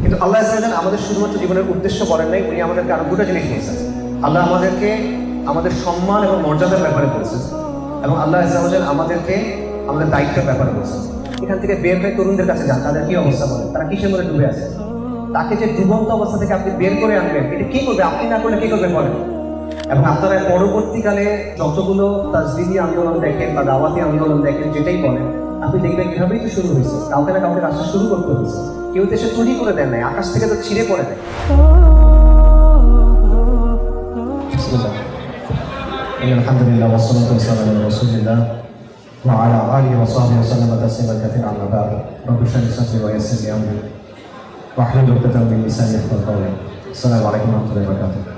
কিন্তু আল্লাহ আজজাল আমাদের শুধুমাত্র জীবনের উদ্দেশ্য বলেন নাই, উনি আমাদেরকে আরো দুটো জিনিস দিয়েছেন। আল্লাহ আমাদেরকে আমাদের সম্মান এবং মর্যাদার ব্যাপারে বলেছেন, এবং আল্লাহ আজজাল আমাদেরকে আমাদের দায়িত্বের ব্যাপারে বলেছেন। এখান থেকে বের হয়ে তরুণদের কাছে যান, তাদের কি অবস্থা বলেন, তারা কিসের মধ্যে ডুবে আছে। তাকে যে ডুবন্ত অবস্থা থেকে আপনি বের করে আনবেন, এটা কি করবে, আপনি না করলে কি করবে বলেন। এবং আপনারা পরবর্তীকালে যতগুলো তাজদিদি আন্দোলন দেখেন বা দাওয়াতি আন্দোলন দেখেন, যেটাই বলেন, আপনি দেখবেন এভাবেই তো শুরু হয়েছে। কাউকে না কাউকে কাজটা শুরু করতে হয়েছে, কেউ তো এসে তৈরি করে দেন নাই, আকাশ থেকে তো ছিঁড়ে পড়ে দেয়। আলহামদুলিল্লাহ ওয়াসসালাতু ওয়াসসালামু আলা রাসূলিল্লাহ ওয়া আলা আলিহি ওয়া সাহবিহি ওয়া সাল্লাম তাসলিমান কাসীরান, আম্মা বা'দ। রব্বি ইশরাহ লি সাদরি ওয়া ইয়াসসির লি আমরি ওয়াহলুল উকদাতাম মিন লিসানি ইয়াফকাহু কওলি। আসসালামু আলাইকুম ওয়া রাহমাতুল্লাহি ওয়া বারাকাতুহু।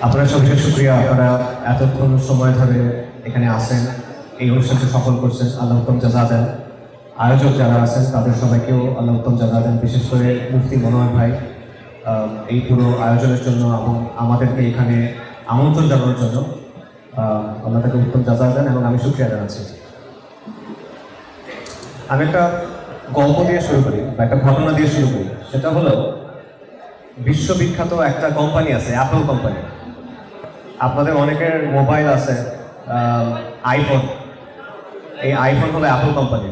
আপনারা সবাইকে শুকরিয়া, আপনারা এতক্ষণ সময় ধরে এখানে আসেন, এই অনুষ্ঠানকে সফল করছেন। আল্লাহ উত্তম জাযা দেন। আয়োজক যারা আছেন তাদের সবাইকেও আল্লাহ উত্তম জাযা দেন, বিশেষ করে মুফতি মনোহর ভাই এই পুরো আয়োজনের জন্য এবং আমাদেরকে এখানে আমন্ত্রণ জানানোর জন্য আল্লাহ তাকে উত্তম জাযা দেন, এবং আমি শুকরিয়া জানাচ্ছি। আমি একটা গল্প দিয়ে শুরু করি বা একটা ঘটনা দিয়ে শুরু করি। সেটা হলো, বিশ্ববিখ্যাত একটা কোম্পানি আছে, অ্যাপল কোম্পানি। আপনাদের অনেকের মোবাইল আছে আইফোন, এই আইফোন হলো অ্যাপল কোম্পানি।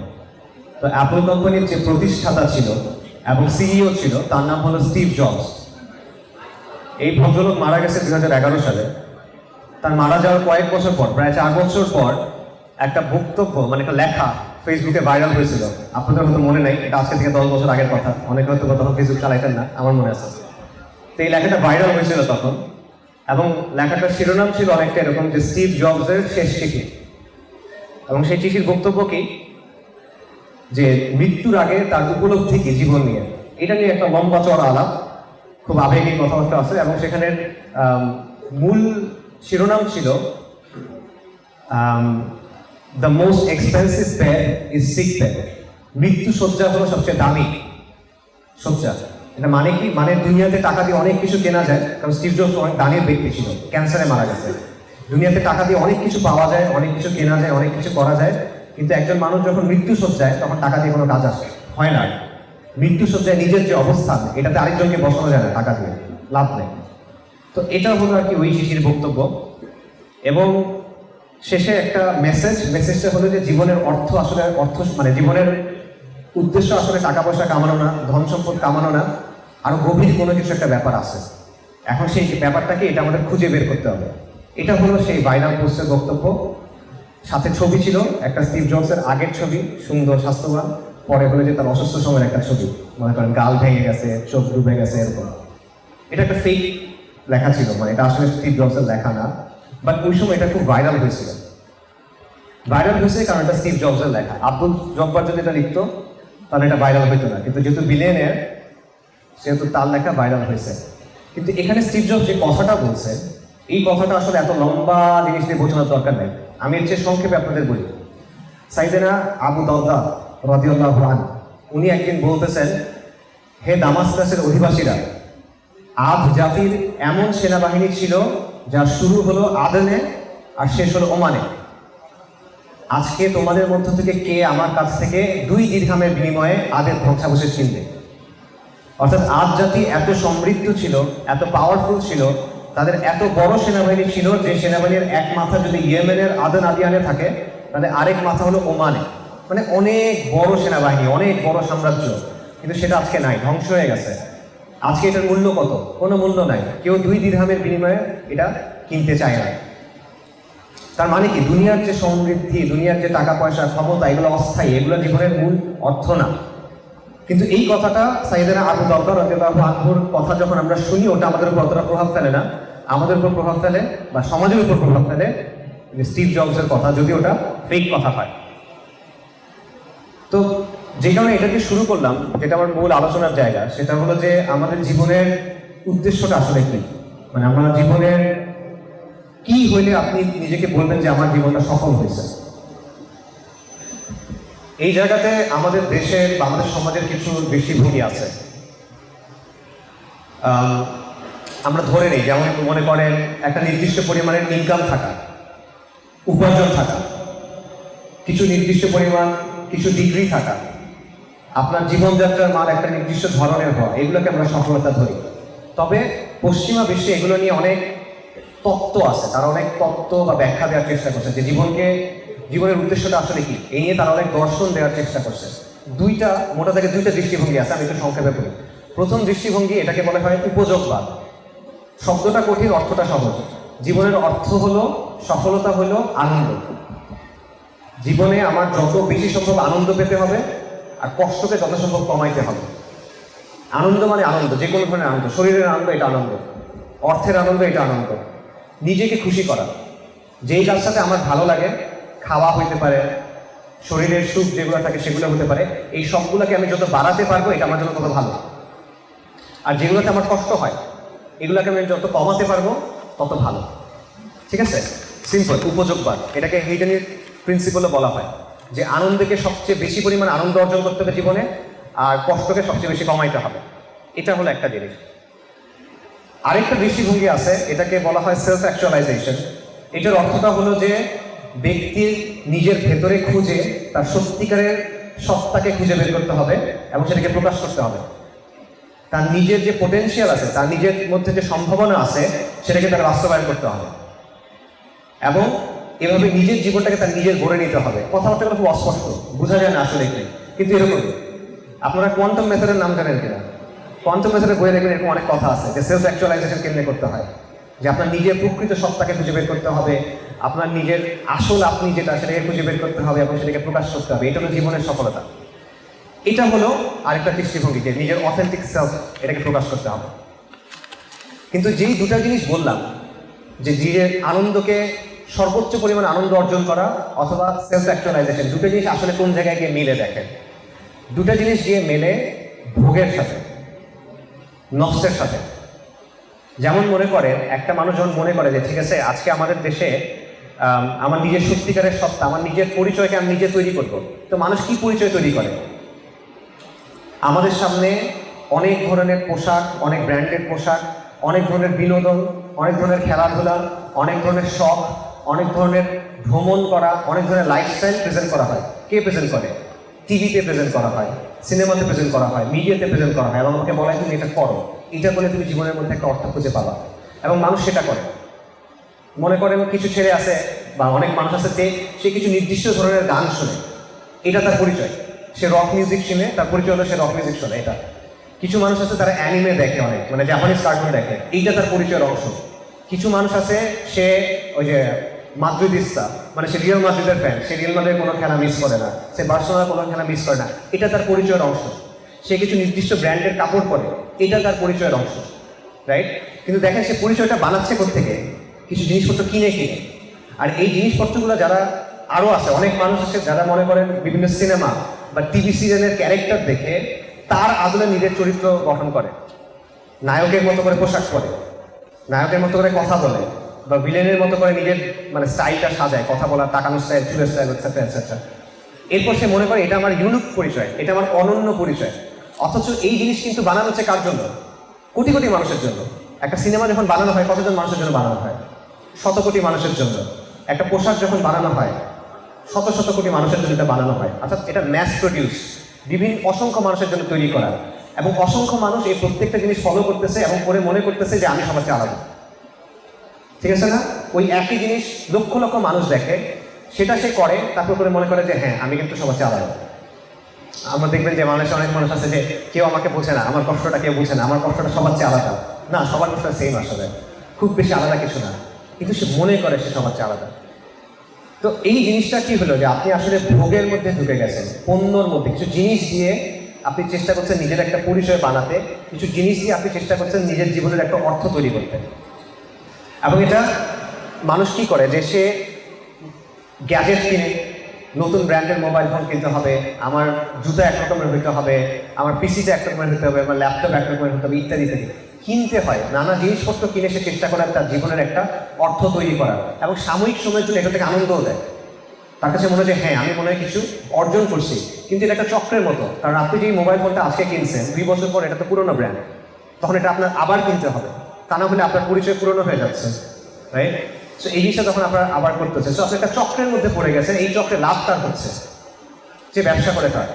তো অ্যাপল কোম্পানির যে প্রতিষ্ঠাতা ছিল এবং সিইও ছিল, তার নাম হলো স্টিভ জবস। এই ভদ্রলোক মারা গেছে 2011 সালে। তার মারা যাওয়ার কয়েক বছর পর, প্রায় 4 বছর পর, একটা বক্তব্য, মানে একটা লেখা ফেসবুকে ভাইরাল হয়েছিল। আপনাদের হয়তো মনে নেই, এটা আজকে থেকে 10 বছর আগের কথা। অনেকে হয়তো তখন ফেসবুক চালাইতেন না, আমার মনে আছে। তো এই লেখাটা ভাইরাল হয়েছিল তখন, এবং লেখাটার শিরোনাম ছিল অনেকটা এরকম যে স্টিভ জবসের শেষ চিঠি। এবং সেই চিঠির বক্তব্য কি, যে মৃত্যুর আগে তার উপলব্ধি কি জীবন নিয়ে, এটা নিয়ে একটা লম্বা চড়া আলাপ, খুব আবেগিক কথাবার্তা আছে। এবং সেখানের মূল শিরোনাম ছিল the most expensive bed is sick bed. মৃত্যু শয্যা হলো সবচেয়ে দামি শয্যা। এটা মানে কি, মানে দুনিয়াতে টাকা দিয়ে অনেক কিছু কেনা যায়, কারণ স্টিভ জবস অনেক দানের ব্যক্তি ছিল, ক্যান্সারে মারা গেছে। দুনিয়াতে টাকা দিয়ে অনেক কিছু পাওয়া যায়, অনেক কিছু কেনা যায়, অনেক কিছু করা যায়, কিন্তু একজন মানুষ যখন মৃত্যু শয্যায়, তখন টাকা দিয়ে কোনো কাজ আসে হয় না। মৃত্যু শয্যায় নিজের যে অবস্থান, এটাতে আরেকজনকে বসানো যায় না, টাকা দিয়ে লাভ নেই। তো এটা হলো আর কি ওই চিঠির বক্তব্য। এবং শেষে একটা মেসেজটা হলো যে জীবনের অর্থ আসলে মানে জীবনের উদ্দেশ্য আসলে টাকা পয়সা কামানো না, ধন সম্পদ কামানো না, আরো গভীর কোনো কিছু একটা ব্যাপার আছে। এখন সেই ব্যাপারটা কি, এটা আমাদের খুঁজে বের করতে হবে। এটা হলো সেই ভাইরাল পোস্টের বক্তব্য। সাথে ছবি ছিল একটা স্টিভ জবসের আগের ছবি, সুন্দর স্বাস্থ্যবান। পরে হলো যে তার অসুস্থ সময়ের একটা ছবি, মনে করেন গাল ভেঙে গেছে, চোখ ডুবে গেছে, এরকম। এটা একটা ফেক লেখা ছিল, মানে এটা আসলে স্টিভ জবসের লেখা না। বাট ওই সময় এটা খুব ভাইরাল হয়েছিল। ভাইরাল হয়েছে কারণ এটা স্টিভ জবসের লেখা। আব্দুল জব্বার যদি এটা লিখতো তাহলে এটা ভাইরাল হইতো না, কিন্তু যেহেতু বিলিয়নিয়ার, সেহেতু তার লেখা ভাইরাল হয়েছে। কিন্তু এখানে স্টিভ জবস যে কথাটা বলছে, এই কথাটা আসলে এত লম্বা জিনিস দিয়ে বোঝানোর দরকার নেই। আমি এর চেয়ে সংক্ষেপে আপনাদের বলি। সাইয়েদনা আবু দারদা রাদিয়াল্লাহু আনহু, উনি একদিন বলতেছেন, হে দামাসকাসের অধিবাসীরা, আদ জাতির এমন সেনাবাহিনী ছিল যার শুরু হলো আদনে আর শেষ হলো ওমানে। আজকে তোমাদের মধ্য থেকে কে আমার কাছ থেকে 2 দিরহামের বিনিময়ে আদের ধ্বংসাবশেষ কিনবে? অর্থাৎ আদ জাতি এত সমৃদ্ধ ছিল, এত পাওয়ারফুল ছিল, তাদের এত বড় সেনাবাহিনী ছিল, যে সেনাবাহিনীর এক মাথা যদি ইয়েমেনের আদন আদিয়ানে থাকে, তাহলে আরেক মাথা হলো ওমানে। মানে অনেক বড় সেনাবাহিনী, অনেক বড় সাম্রাজ্য। কিন্তু সেটা আজকে নাই, ধ্বংস হয়ে গেছে। আজকে এটার মূল্য কত? কোনো মূল্য নাই। কেউ 2 দিরহামের বিনিময়ে এটা কিনতে চায় না। তার মানে কি, দুনিয়ার যে সমৃদ্ধি, দুনিয়ার যে টাকা পয়সা, ক্ষমতা, এগুলো অস্থায়ী, এগুলো জীবনের মূল অর্থ না। কিন্তু এই কথাটা সাইয়েদনা আবু দারদা রাদিয়াল্লাহু আনহুর কথা যখন আমরা শুনি, ওটা আমাদের উপর অতটা প্রভাব ফেলে না। আমাদের উপর প্রভাব ফেলে বা সমাজের উপর প্রভাব ফেলে স্টিভ জবসের কথা, যদি ওটা ফেক কথা হয়। তো যে কারণে এটাকে শুরু করলাম, যেটা আমার মূল আলোচনার জায়গা, সেটা হলো যে আমাদের জীবনের উদ্দেশ্যটা আসলে কি। মানে আমরা জীবনের কি হইলে আপনি নিজেকে বলবেন যে আমার জীবনটা সফল হয়েছে। এই জায়গাতে আমাদের দেশের বা আমাদের সমাজের কিছু দৃষ্টিভঙ্গি আছে। আমরা ধরে নিই, যেমন মনে করেন একটা নির্দিষ্ট পরিমাণের ইনকাম থাকা, উপার্জন থাকা, কিছু নির্দিষ্ট পরিমাণ কিছু ডিগ্রি থাকা, আপনার জীবনযাত্রার মান একটা নির্দিষ্ট ধরনের হওয়া, এগুলোকে আমরা সফলতা ধরি। তবে পশ্চিমা বিশ্বে এগুলো নিয়ে অনেক তত্ত্ব আছে, তারা অনেক তত্ত্ব বা ব্যাখ্যা দেওয়ার চেষ্টা করছে যে জীবনের উদ্দেশ্যটা আসলে কি, এই নিয়ে তারা অনেক দর্শন দেওয়ার চেষ্টা করছে। মোটা থেকে দুইটা দৃষ্টিভঙ্গি আছে, আমি একটু সংক্ষেপে বলি। প্রথম দৃষ্টিভঙ্গি, এটাকে বলা হয় উপযোগবাদ। শব্দটা কঠিন, অর্থটা সহজ। জীবনের অর্থ হলো, সফলতা হলো আনন্দ। জীবনে আমার যত বেশি সম্ভব আনন্দ পেতে হবে, আর কষ্টকে যত সম্ভব কমাইতে হবে। আনন্দ মানে আনন্দ, যে কোনো ধরনের আনন্দ, শরীরের আনন্দ এটা আনন্দ, অর্থের আনন্দ এটা আনন্দ। নিজেকে খুশি করা, যেই কাজটাতে আমার ভালো লাগে, খাওয়া হইতে পারে, শরীরের সুখ যেগুলো থাকে সেগুলো হতে পারে, এই সবগুলোকে আমি যত বাড়াতে পারবো এটা আমার জন্য তত ভালো। আর যেগুলোতে আমার কষ্ট হয় এগুলোকে আমি যত কমাতে পারবো তত ভালো। ঠিক আছে, সিম্পল উপযোগবাদ, এটাকে হেইডেনের প্রিন্সিপালও বলা হয়, যে আনন্দকে সবচেয়ে বেশি পরিমাণ আনন্দ অর্জন করতে হবে জীবনে, আর কষ্টকে সবচেয়ে বেশি কমাইতে হবে। এটা হলো একটা জিনিস। আরেকটা দৃষ্টিভঙ্গি আছে, এটাকে বলা হয় সেলফ অ্যাকচুয়ালাইজেশন। এটার অর্থটা হলো যে ব্যক্তির নিজের ভেতরে খুঁজে তার সত্যিকারের সত্তাকে খুঁজে বের করতে হবে এবং সেটাকে প্রকাশ করতে হবে। তার নিজের যে পোটেনশিয়াল আছে, তার নিজের মধ্যে যে সম্ভাবনা আছে, সেটাকে তার বাস্তবায়ন করতে হবে এবং এভাবে নিজের জীবনটাকে তার নিজের গড়ে নিতে হবে। কথাবার্তাগুলো খুব অস্পষ্ট, বোঝা যায় না আসলে কি, কিন্তু এরকমই। আপনারা কোয়ান্টাম মেথডের নাম জানেন কিনা? কোয়ান্টাম মেথডের বইয়ে দেখবেন এরকম অনেক কথা আছে যে সেলফ অ্যাকচুয়ালাইজেশন কেমনে করতে হয়, যে আপনার নিজের প্রকৃত সত্তাকে খুঁজে বের করতে হবে, আপনার নিজের আসল আপনি যেটা সেটাকে খুঁজে বের করতে হবে এবং সেটাকে প্রকাশ করতে হবে। এটা হলো জীবনের সফলতা। এটা হলো আরেকটা দৃষ্টিভঙ্গি, যে নিজের অথেন্টিক সেলফ এটাকে প্রকাশ করতে হবে। কিন্তু যেই দুটা জিনিস বললাম, যে নিজের আনন্দকে সর্বোচ্চ পরিমাণ আনন্দ অর্জন করা অথবা সেলফ অ্যাকচুয়ালাইজেশন, দুটো জিনিস আসলে কোন জায়গায় গিয়ে মিলে দেখেন। দুটা জিনিস গিয়ে মেলে ভোগের সাথে, নফসের সাথে। যেমন মনে করেন, একটা মানুষ যখন মনে করে যে ঠিক আছে আজকে আমাদের দেশে আমার নিজের সত্যিকারের সত্তা, আমার নিজের পরিচয়কে আমি নিজে তৈরি করবো, তো মানুষ কি পরিচয় তৈরি করে? আমাদের সামনে অনেক ধরনের পোশাক, অনেক ব্র্যান্ডেড পোশাক, অনেক ধরনের বিনোদন, অনেক ধরনের খেলাধুলা, অনেক ধরনের শখ, অনেক ধরনের ভ্রমণ করা, অনেক ধরনের লাইফস্টাইল প্রেজেন্ট করা হয়। কে প্রেজেন্ট করে? টিভিতে প্রেজেন্ট করা হয়, সিনেমাতে প্রেজেন্ট করা হয়, মিডিয়াতে প্রেজেন্ট করা হয়, এবং আমাকে বলা হয় তুমি এটা করো, এটা করলে তুমি জীবনের মধ্যে একটা অর্থ খুঁজে পাবা। এবং মানুষ সেটা করে। মনে করেন কিছু ছেলে আছে বা অনেক মানুষ আছে যে সে কিছু নির্দিষ্ট ধরনের গান শোনে, এটা তার পরিচয়। সে রক মিউজিক শুনে, তার পরিচয় হলো সে রক মিউজিক শোনে, এটা। কিছু মানুষ আছে তারা অ্যানিমে দেখে, অনেক মানে জাপানিজ কার্টুন দেখে, এইটা তার পরিচয়ের অংশ। কিছু মানুষ আছে সে ওই যে মাদ্রিদিস্তা, মানে সে রিয়াল মাদ্রিদের ফ্যান, সে রিয়াল মাদ্রিদের কোনো খেলা মিস করে না, সে বার্সেলোনার কোনো খেলা মিস করে না, এটা তার পরিচয়ের অংশ। সে কিছু নির্দিষ্ট ব্র্যান্ডের কাপড় পরে, এটা তার পরিচয়ের অংশ, রাইট? কিন্তু দেখেন সে পরিচয়টা বানাচ্ছে কোত্থেকে? কিছু জিনিসপত্র কিনে কিনে। আর এই জিনিসপত্রগুলো যারা আরও আছে, অনেক মানুষ আছে যারা মনে করেন বিভিন্ন সিনেমা বা টিভি সিরিয়ালের ক্যারেক্টার দেখে তার আদলে নিজের চরিত্র গঠন করে, নায়কের মতো করে পোশাক পরে, নায়কের মতো করে কথা বলে, বা ভিলেনের মতো করে নিজের মানে স্টাইলটা সাজায়, কথা বলার, তাকানোর স্টাইল, চুলের স্টাইল, এটসেট্রা এটসেট্রা। এরপর সে মনে করে এটা আমার ইউনিক পরিচয়, এটা আমার অনন্য পরিচয়। অথচ এই জিনিস কিন্তু বানানো হচ্ছে কার জন্য? কোটি কোটি মানুষের জন্য। একটা সিনেমা যখন বানানো হয় কতজন মানুষের জন্য বানানো হয়? শত কোটি মানুষের জন্য। একটা পোশাক যখন বানানো হয় শত শত কোটি মানুষের জন্য এটা বানানো হয়, অর্থাৎ এটা ম্যাস প্রডিউস, বিভিন্ন অসংখ্য মানুষের জন্য তৈরি করা, এবং অসংখ্য মানুষ এই প্রত্যেকটা জিনিস ফলো করতেছে এবং পরে মনে করতেছে যে আমি সবার চেয়ে আলাদা। ঠিক আছে না? ওই একই জিনিস লক্ষ লক্ষ মানুষ দেখে, সেটা সে করে, তারপর করে মনে করে যে হ্যাঁ আমি কিন্তু সবার চেয়ে আলাদা। আমরা দেখবেন যে বাংলাদেশে অনেক মানুষ আছে যে কেউ আমাকে বোঝে না, আমার কষ্টটা কেউ বুঝে না, আমার কষ্টটা সবার চেয়ে আলাদা। না, সবার কষ্টটা সেম আসলে, খুব বেশি আলাদা কিছু না, কিন্তু সে মনে করে সে সবার চেয়ে আলাদা। তো এই জিনিসটা কি হলো, যে আপনি আসলে ভোগের মধ্যে ঢুকে গেছেন, পণ্যর মধ্যে। কিছু জিনিস দিয়ে আপনি চেষ্টা করছেন নিজের একটা পরিচয় বানাতে, কিছু জিনিস দিয়ে আপনি চেষ্টা করছেন নিজের জীবনের একটা অর্থ তৈরি করতে। এবং এটা মানুষ কি করে, যে সে গ্যাজেট কিনে, নতুন ব্র্যান্ডের মোবাইল ফোন কিনতে হবে, আমার জুতা এক রকমের হইতে হবে, আমার পিসিটা এক রকমের হতে হবে, আমার ল্যাপটপ এক রকমের হতে হবে, ইত্যাদি ইত্যাদি কিনতে হয়। নানা জিনিসপত্র কিনে সে চেষ্টা করে তার জীবনের একটা অর্থ তৈরি করার, এবং সাময়িক সময়ের জন্য এটা থেকে আনন্দও দেয়। তার কাছে মনে হয় যে হ্যাঁ আমি মনে হয় কিছু অর্জন করছি। কিন্তু এটা একটা চক্রের মতো, কারণ আপনি যে মোবাইল ফোনটা আজকে কিনছেন 2 বছর পর এটা তো পুরোনো ব্র্যান্ড, তখন এটা আপনার আবার কিনতে হবে, তা না হলে আপনার পরিচয় পুরনো হয়ে যাচ্ছে, রাইট? সো এই জিনিসটা তখন আপনার আবার করতেছে। সো আপনি একটা চক্রের মধ্যে পড়ে গেছেন, এই চক্রে লাভ তার হচ্ছে, যে ব্যবসা করে তার।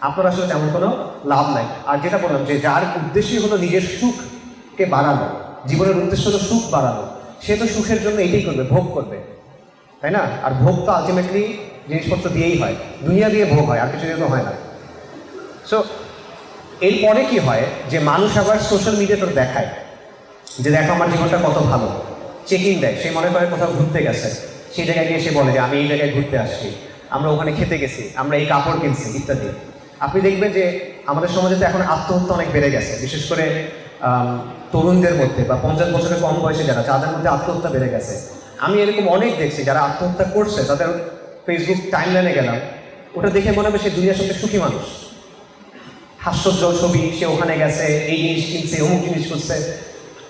আপনার আসলে তেমন কোনো লাভ নাই। আর যেটা বললাম যে যার উদ্দেশ্যই হলো নিজের সুখকে বাড়ানো, জীবনের উদ্দেশ্য হলো সুখ বাড়ানো, সে তো সুখের জন্য এটাই করবে, ভোগ করবে, তাই না? আর ভোগ তো আলটিমেটলি জিনিসপত্র দিয়েই হয়, দুনিয়া দিয়ে ভোগ হয়, আর কিছু দিয়ে তো হয় না। সো এরপরে কি হয় যে মানুষ আবার সোশ্যাল মিডিয়াতে দেখায় যে দেখো আমার জীবনটা কত ভালো, চেকিং দেয়, সে মনে করে কোথাও ঘুরতে গেছে, সেই জায়গায় গিয়ে সে বলে যে আমি এই জায়গায় ঘুরতে আসছি, আমরা ওখানে খেতে গেছি, আমরা এই কাপড় কিনছি ইত্যাদি। আপনি দেখবেন যে আমাদের সমাজে তো এখন আত্মহত্যা অনেক বেড়ে গেছে, বিশেষ করে তরুণদের মধ্যে বা 50 বছরের কম বয়সে যারা, যাদের মধ্যে আত্মহত্যা বেড়ে গেছে। আমি এরকম অনেক দেখছি যারা আত্মহত্যা করছে, তাদের ফেসবুক টাইমলাইনে গেলাম, ওটা দেখে মনে হবে সে দুনিয়ার সবচেয়ে সুখী মানুষ, হাস্যোজ্জ্বল ছবি, সে ওখানে গেছে, এই জিনিস কিনছে, অমুক জিনিস করছে,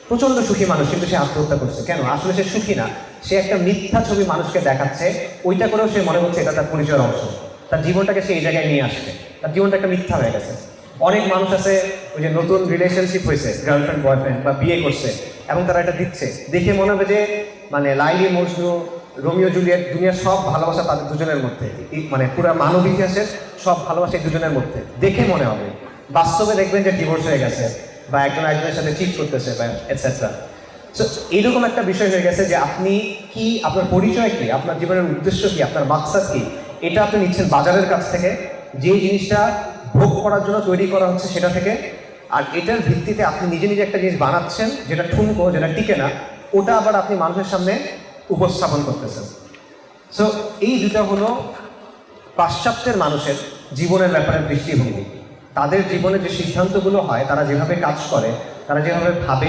প্রচন্ড সুখী মানুষ, কিন্তু সে আত্মহত্যা করছে কেন? আসলে সে সুখী না, সে একটা মিথ্যা ছবি মানুষকে দেখাচ্ছে, ওইটা করেও সে মনে হচ্ছে এটা তার পরিচয়ের অংশ, তার জীবনটাকে সে এই জায়গায় নিয়ে আসছে, তার জীবনটা একটা মিথ্যা হয়ে গেছে। অনেক মানুষ আছে ওই যে নতুন রিলেশনশিপ হয়েছে, গার্লফ্রেন্ড বয়ফ্রেন্ড বা বিয়ে করছে, এবং তারা এটা দিচ্ছে, দেখে মনে হবে যে মানে লাইলি মজনু, রোমিও জুলিয়েট, দুনিয়ার সব ভালোবাসা তাদের দুজনের মধ্যে, মানে পুরো মানব ইতিহাসের সব ভালোবাসা এই দুজনের মধ্যে, দেখে মনে হবে। বাস্তবে দেখবেন যে ডিভোর্স হয়ে গেছে, বা একজন একজনের সাথে চিট করতেছে, বা এটসেট্রা। সো এইরকম একটা বিষয় হয়ে গেছে যে আপনি কি, আপনার পরিচয় কি, আপনার জীবনের উদ্দেশ্য কি, আপনার মাকসাদ কি, এটা আপনি নিচ্ছেন বাজারের কাছ থেকে, যে জিনিসটা ভোগ করার জন্য তৈরি করা হচ্ছে সেটা থেকে। আর এটার ভিত্তিতে আপনি নিজে নিজে একটা জিনিস বানাচ্ছেন যেটা ঠুনকো, যেটা টিকে না, ওটা আবার আপনি মানুষের সামনে উপস্থাপন করতেছেন। সো এই দুটা হলো পাশ্চাত্যের মানুষের জীবনের ব্যাপারে দৃষ্টিভঙ্গি। তাদের জীবনে যে সিদ্ধান্তগুলো হয়, তারা যেভাবে কাজ করে, তারা যেভাবে ভাবে,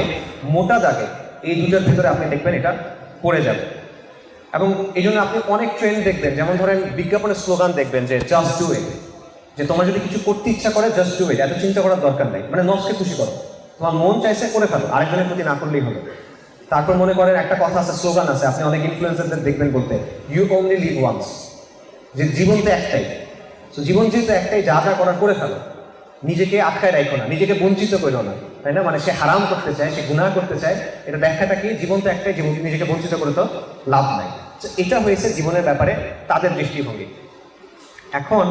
মোটা দাগে এই দুটোর ভিতরে আপনি দেখবেন এটা পড়ে যাবে। এবং এই জন্য আপনি অনেক ট্রেন্ড দেখবেন, যেমন ধরেন বিজ্ঞাপনের স্লোগান দেখবেন যে জাস্ট ডু ইট, যে তোমার যদি কিছু করতে ইচ্ছা করে জাস্ট ডু ইট, এত চিন্তা করার দরকার নেই, মানে নফসকে খুশি করো, তোমার মন চাইছে করে ফেলো, আরেকজনের প্রতি না করলেই হলো। তারপর মনে করেন একটা কথা আছে, স্লোগান আছে, আপনি অনেক ইনফ্লুয়েন্সারদের দেখবেন বলতে, ইউ অনলি লিভ ওয়ান্স, যে জীবন তো একটাই। তো জীবন যেহেতু একটাই, যা যা করার করে ফেলো, নিজেকে আটকায় রাখো না, নিজেকে বঞ্চিত করো না, তাই না? মানে সে হারাম করতে চায়, সে গুনাহ করতে চায়, এটা ব্যাখ্যাটা কি? জীবন তো একটাই, জীবন নিজেকে বঞ্চিত করে তো লাভ নাই। এটা হয়েছে জীবনের ব্যাপারে তাদের দৃষ্টিভঙ্গি। এখন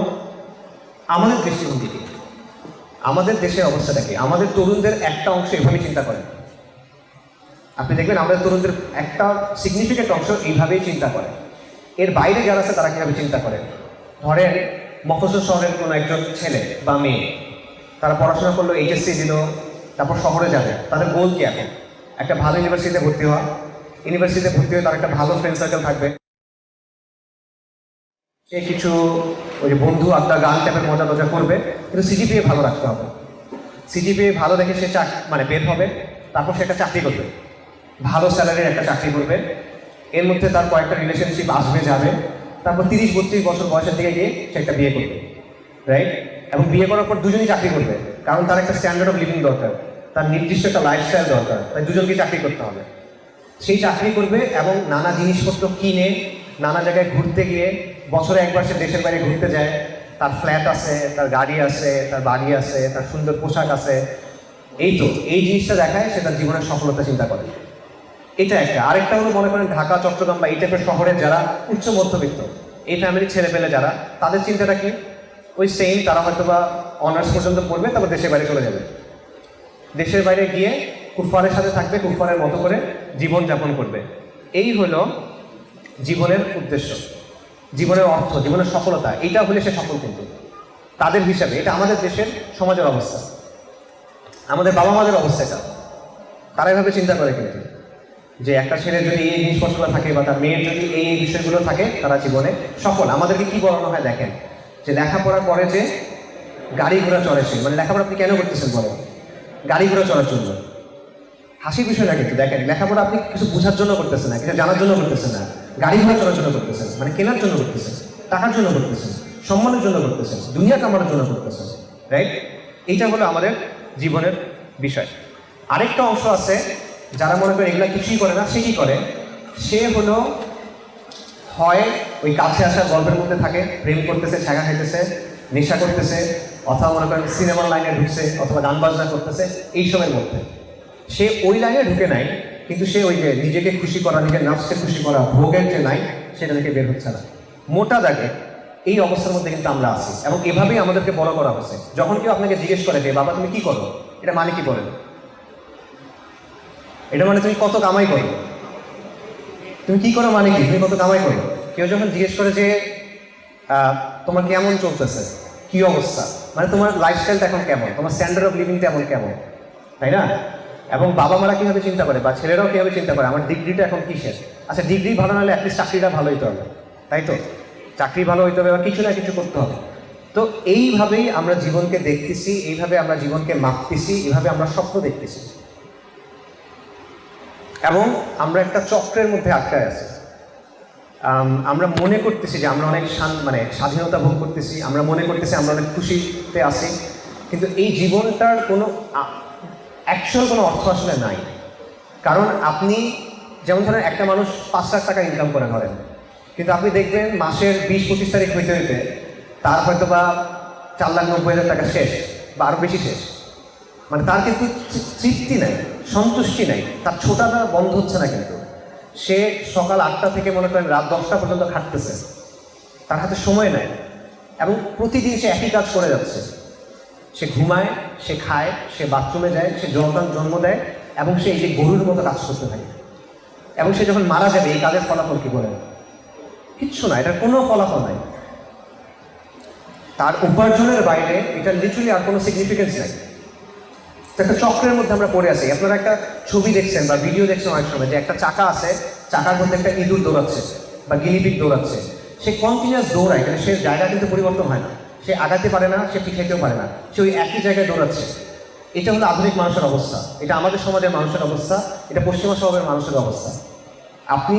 আমাদের দৃষ্টিভঙ্গি কি? আমাদের দেশের অবস্থাটা কি? আমাদের তরুণদের একটা অংশ এভাবে চিন্তা করে, আপনি দেখবেন আমাদের তরুণদের একটা সিগনিফিকেন্ট অংশ এইভাবেই চিন্তা করে। এর বাইরে যারা আছে তারা কীভাবে চিন্তা করে? ধরেন মফস্বল শহরের কোনো একজন ছেলে বা মেয়ে, তারা পড়াশোনা করলো, এইচএসসি দিল, তারপর শহরে যাবে, তাদের গোল কি এখন? একটা ভালো ইউনিভার্সিটিতে ভর্তি হওয়া, ইউনিভার্সিটিতে ভর্তি হয়ে তার একটা ভালো ফ্রেন্ড সার্কেল থাকবে, সে কিছু ওই যে বন্ধু আড্ডা গান টাইপের মজা টজা করবে, কিন্তু সিজিপিএ ভালো রাখতে হবে। সিজিপিএ ভালো দেখে সে মানে বের হবে, তারপর সে একটা চাকরি করবে, ভালো স্যালারির একটা চাকরি করবে, এর মধ্যে তার কয়েকটা রিলেশনশিপ আসবে যাবে, তারপর 30-32 বছর বয়সের দিকে গিয়ে সে একটা বিয়ে করবে, রাইট? এবং বিয়ে করার পর দুজনেই চাকরি করবে, কারণ তার একটা স্ট্যান্ডার্ড অফ লিভিং দরকার, তার নির্দিষ্ট একটা লাইফস্টাইল দরকার, তাই দুজনকে চাকরি করতে হবে। সেই চাকরি করবে এবং নানা জিনিসপত্র কিনে, নানা জায়গায় ঘুরতে গিয়ে, বছরে একবার সে দেশের বাইরে ঘুরতে যায়, তার ফ্ল্যাট আছে, তার গাড়ি আছে, তার বাড়ি আছে, তার সুন্দর পোশাক আছে, এই তো এই জিনিসটা দেখায় সে তার জীবনের সফলতা চিন্তা করে। এটা একটা। আরেকটা হলো মনে করেন ঢাকা, চট্টগ্রাম বা এই টাইপের শহরের যারা উচ্চ মধ্যবিত্ত, এই ফ্যামিলির ছেলে পেলে যারা, তাদের চিন্তাটা কি? ওই সেম, তারা হয়তো বা অনার্স পর্যন্ত পড়বে, তারপর দেশের বাইরে চলে যাবে, দেশের বাইরে গিয়ে কুফফারের সাথে থাকবে, কুফফারের মতো করে জীবন যাপন করবে। এই হলো জীবনের উদ্দেশ্য, জীবনের অর্থ, জীবনের সফলতা। এইটা হলে সে সফল, কিন্তু তাদের হিসাবে। এটা আমাদের দেশের সমাজের অবস্থা, আমাদের বাবা মাদের অবস্থাটা, তারা এভাবে চিন্তা করে কিন্তু, যে একটা ছেলের যদি এই জিনিসপত্রগুলো থাকে বা তার মেয়ের যদি এই বিষয়গুলো থাকে, তারা জীবনে সফল। আমাদেরকে কি বলানো হয় দেখেন, যে লেখাপড়া করে যে গাড়ি ঘোড়া চড়ে সে, মানে লেখাপড়া আপনি কেন করতেছেন বলেন? গাড়ি ঘোড়া চড়ার জন্য। হাসির বিষয় না কিন্তু, দেখেন লেখাপড়া আপনি কিছু বোঝার জন্য করতেছেন না, কিছু জানার জন্য করতেছেন না, গাড়ি ঘোড়া চড়ার জন্য করতেছেন, মানে কেনার জন্য করতেছেন, টাকার জন্য করতেছেন, সম্মানের জন্য করতেছেন, দুনিয়া কামানোর জন্য করতেছেন, রাইট? এইটা হলো আমাদের জীবনের বিষয়। আরেকটা অংশ আছে যারা মনে করে এগুলা কিছুই করে না, সে কি করে? সে হলো হয় ওই কাছে আসা গল্পের মধ্যে থাকে, প্রেম করতেছে, ছাগা খাইতেছে, নেশা করতেছে, অথবা মনে করেন সিনেমার লাইনে ঢুকছে, অথবা গান বাজনা করতেছে, এইসবের মধ্যে। সে ওই লাইনে ঢুকে নাই, কিন্তু সে ওই যে নিজেকে খুশি করা, নিজের নাফসকে খুশি করা, ভোগের যে নাই, সেটা থেকে বের হচ্ছে না। মোটা দাগে এই অবস্থার মধ্যে কিন্তু আমরা আছি, এবং এভাবেই আমাদেরকে বড় করা হয়েছে। যখন কেউ আপনাকে জিজ্ঞেস করে যে বাবা তুমি কি করো, এটা মানে কি বলেন? এটা মানে তুমি কত কামাই করো। তুমি কি করো মানে কি, তুমি কত কামাই করো। কেউ যখন জিজ্ঞেস করে যে তোমার কেমন চলতেছে, কি অবস্থা, মানে তোমার লাইফস্টাইলটা এখন কেমন, তোমার স্ট্যান্ডার্ড অফ লিভিংটা এমন কেমন, তাই না? এবং বাবা মারা কীভাবে চিন্তা করে বা ছেলেরাও কীভাবে চিন্তা করে আমার ডিগ্রিটা এখন কিসের। আচ্ছা, ডিগ্রি ভালো না হলে অ্যাটলিস্ট চাকরিটা ভালো হইতে হবে, তাই তো? চাকরি ভালো হইতে হবে বা কিছু না কিছু করতে হবে। তো এইভাবেই আমরা জীবনকে দেখতেছি, এইভাবে আমরা জীবনকে মাপতেছি, এইভাবে আমরা স্বপ্ন দেখতেছি, এবং আমরা একটা চক্রের মধ্যে আটকায় আছি। আমরা মনে করতেছি যে আমরা অনেক মানে স্বাধীনতা ভোগ করতেছি, আমরা মনে করতেছি আমরা অনেক খুশিতে আছি, কিন্তু এই জীবনটার কোনো অ্যাকচুয়াল কোনো অর্থ আসলে নাই। কারণ আপনি যেমন ধরেন একটা মানুষ 5 লাখ টাকা ইনকাম করে ধরেন, কিন্তু আপনি দেখবেন মাসের 20-25 তারিখ হইতে হইতে তার হয়তো বা 4,90,000 টাকা শেষ বা আরও বেশি শেষ। মানে তার কিন্তু তৃপ্তি নাই, সন্তুষ্টি নাই, তার ছোটাটা বন্ধ হচ্ছে না। কিন্তু সে সকাল 8টা থেকে মনে করেন রাত 10টা পর্যন্ত খাটতেছে, তার হাতে সময় নেয়, এবং প্রতিদিন সে একই কাজ করে যাচ্ছে। সে ঘুমায়, সে খায়, সে বাথরুমে যায়, সে জন্ম দেয়, এবং সে এই যে গরুর মতো কাজ করতে থাকে। এবং সে যখন মারা যাবে এই কাজের ফলাফল কি বলেন? কিচ্ছু না, এটার কোনো ফলাফল নাই। তার উপার্জনের বাইরে এটা লিটারালি আর কোনো সিগনিফিকেন্স নাই। একটা চক্রের মধ্যে আমরা পড়ে আছি। আপনারা একটা ছবি দেখছেন বা ভিডিও দেখছেন অনেক সময়, যে একটা চাকা আছে, চাকার মধ্যে একটা ইঁদুর দৌড়াচ্ছে বা গিনিপিগ দৌড়াচ্ছে। সে কন্টিনিউয়াস দৌড়ায়, কিন্তু সে জায়গা কিন্তু পরিবর্তন হয় না, সে আগাতে পারে না, সে পিছাইতেও পারে না, সে ওই একই জায়গায় দৌড়াচ্ছে। এটা হলো আধুনিক মানুষের অবস্থা, এটা আমাদের সমাজের মানুষের অবস্থা, এটা পশ্চিমা স্বভাবের মানুষের অবস্থা। আপনি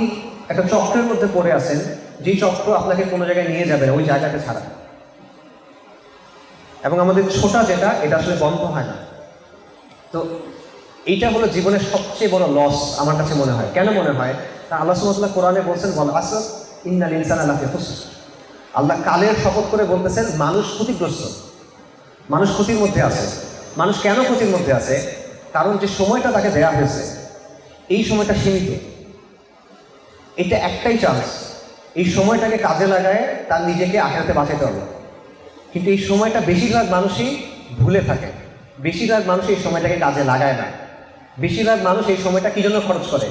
একটা চক্রের মধ্যে পড়ে আছেন, যেই চক্র আপনাকে কোনো জায়গায় নিয়ে যাবে না, ওই জায়গাটা ছাড়া। এবং আমাদের ছোটা যেটা, এটা আসলে বন্ধ হয় না। তো এইটা হলো জীবনের সবচেয়ে বড় লস আমার কাছে মনে হয়। কেন মনে হয়? আল্লাহ সুবহানাহু ওয়া তাআলা কোরআনে বলছেন, বল আসর ইন্নাল ইনসানা লাফি খুসর। আল্লাহ কালের শপথ করে বলতেছেন মানুষ ক্ষতিগ্রস্ত, মানুষ ক্ষতির মধ্যে আছে। মানুষ কেন ক্ষতির মধ্যে আছে? কারণ যে সময়টা তাকে দেয়া হয়েছে, এই সময়টা সীমিত। এটা একটাই চান্স, এই সময়টাকে কাজে লাগায় তার নিজেকে আখেরাতে বাঁচাতে হবে। কিন্তু এই সময়টা বেশিরভাগ মানুষই ভুলে থাকে, বেশিরভাগ মানুষ এই সময়টাকে কাজে লাগায় না। বেশিরভাগ মানুষ এই সময়টা কী জন্য খরচ করে?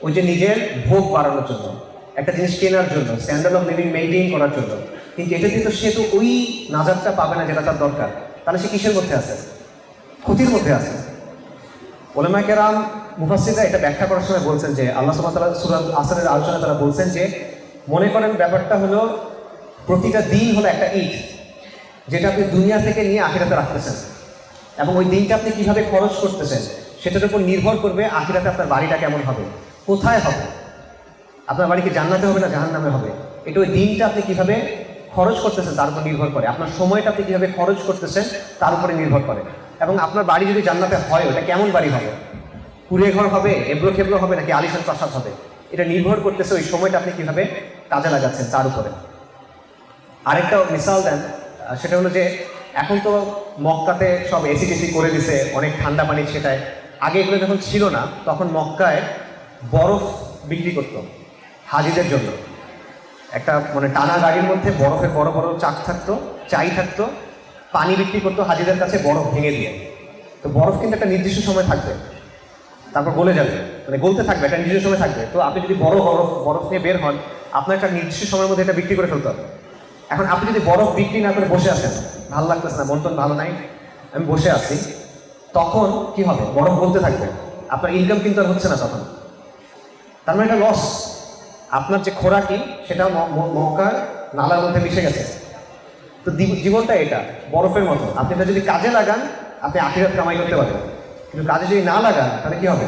ওই যে নিজের ভোগ বাড়ানোর জন্য, একটা জিনিস কেনার জন্য, স্ট্যান্ডার্ড অফ লিভিং মেইনটেইন করার জন্য। কিন্তু এটা কিন্তু সে তো ওই নাজারটা পাবে না যেটা তার দরকার। তাহলে সে কিসের মধ্যে আছে? ক্ষতির মধ্যে আছে। উলামায়ে কেরাম মুফাসসিররা এটা ব্যাখ্যা করার সময় বলছেন যে আল্লাহ সুবহানাহু ওয়া তাআলা সূরা আসরের আলোচনায় তারা বলছেন যে মনে করেন ব্যাপারটা হলো প্রতিটা দিন হলো একটা ঈদ, যেটা আপনি দুনিয়া থেকে নিয়ে আখিরাতে রাখতেছেন, এবং ওই দিনটা আপনি কীভাবে খরচ করতেছেন সেটার উপর নির্ভর করবে আখিরাতে আপনার বাড়িটা কেমন হবে, কোথায় হবে। আপনার বাড়ি কি জান্নাতে হবে না জাহান্নামে হবে, এটা ওই দিনটা আপনি কীভাবে খরচ করতেছেন তার উপর নির্ভর করে। আপনার সময়টা আপনি কীভাবে খরচ করতেছেন তার উপরে নির্ভর করে। এবং আপনার বাড়ি যদি জান্নাতে হয়, ওটা কেমন বাড়ি হবে, কুড়ে ঘর হবে, এবড়ো খেবড়ো হবে, নাকি আলিশান প্রাসাদ হবে, এটা নির্ভর করতেছে ওই সময়টা আপনি কীভাবে কাজে লাগাচ্ছেন তার উপরে। আরেকটা মিসাল দেন, সেটা হলো যে এখন তো মক্কাতে সব এসি টেসি করে দিছে, অনেক ঠান্ডা পানি সেটায়। আগে এগুলো যখন ছিল না, তখন মক্কায় বরফ বিক্রি করতো হাজিদের জন্য। একটা মানে টানা গাড়ির মধ্যে বরফের বড় বড় চাক থাকতো, চাই থাকতো, পানি বিক্রি করতো হাজিদের কাছে বরফ ভেঙে দিয়ে। তো বরফ কিন্তু একটা নির্দিষ্ট সময় থাকবে, তারপর গলে যাবে, মানে গলতে থাকবে, একটা নির্দিষ্ট সময় থাকবে। তো আপনি যদি বড় বরফ নিয়ে বের হন, আপনার একটা নির্দিষ্ট সময়ের মধ্যে এটা বিক্রি করে ফেলতে হবে। এখন আপনি যদি বরফ বিক্রি না করে বসে আছেন, ভালো লাগতেছে না, মন টন ভালো নাই, আমি বসে আছি, তখন কি হবে? বরফ বলতে থাকবে, আপনার ইনকাম কিন্তু আর হচ্ছে না তখন। তার মানে এটা লস। আপনার যে খোরাকি সেটা মক্কার নালার মধ্যে মিশে গেছে। তো জীবনটা এটা বরফের মতো, আপনি এটা যদি কাজে লাগান আপনি আখিরাত কামাই করতে পারবেন, কিন্তু কাজে যদি না লাগান তাহলে কি হবে?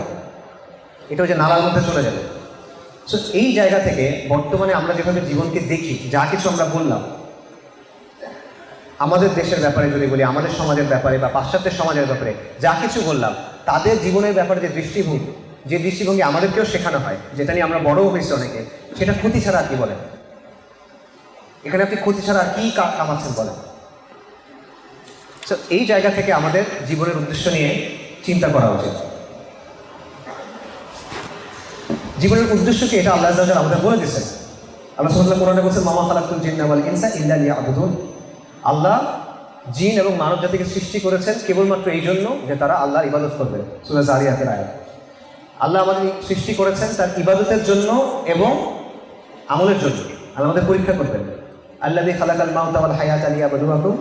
এটা ওই যে নালার মধ্যে চলে যাবে। সো এই জায়গা থেকে বর্তমানে আমরা যেভাবে জীবনকে দেখি, যা কিছু আমরা বললাম আমাদের দেশের ব্যাপারে যদি বলি, আমাদের সমাজের ব্যাপারে বা পাশ্চাত্যের সমাজের ব্যাপারে যা কিছু বললাম, তাদের জীবনের ব্যাপারে যে দৃষ্টিভঙ্গি আমাদেরকেও শেখানো হয়, যেটা নিয়ে আমরা বড়ও হয়েছি অনেকে, সেটা ক্ষতি ছাড়া আর কি বলেন? এখানে আপনি ক্ষতি ছাড়া আর কি কামাচ্ছেন বলেন? সো এই জায়গা থেকে আমাদের জীবনের উদ্দেশ্য নিয়ে চিন্তা করা উচিত। জীবনের উদ্দেশ্য কি এটা আল্লাহ তাআলা আমাদের বলে দিয়েছেন। আল্লাহ সুবহানাহু ওয়া তাআলা কোরআনে বলেছেন মামা খালাকুল জিন্না ওয়াল ইনসা ইল্লা লিয়াবুদুন। আল্লাহ জিন এবং মানব জাতিকে সৃষ্টি করেছেন কেবলমাত্র এই জন্য যে তারা আল্লাহর ইবাদত করবে। সূরা যারিয়াতের আয়াত। আল্লাহ আমাদের সৃষ্টি করেছেন তার ইবাদতের জন্য এবং আমলের জন্য। আল্লাহ আমাদের পরীক্ষা করবেন। আল্লাযী খালাকাল মাউতা ওয়াল হায়াতা লিয়াবলুয়াকুম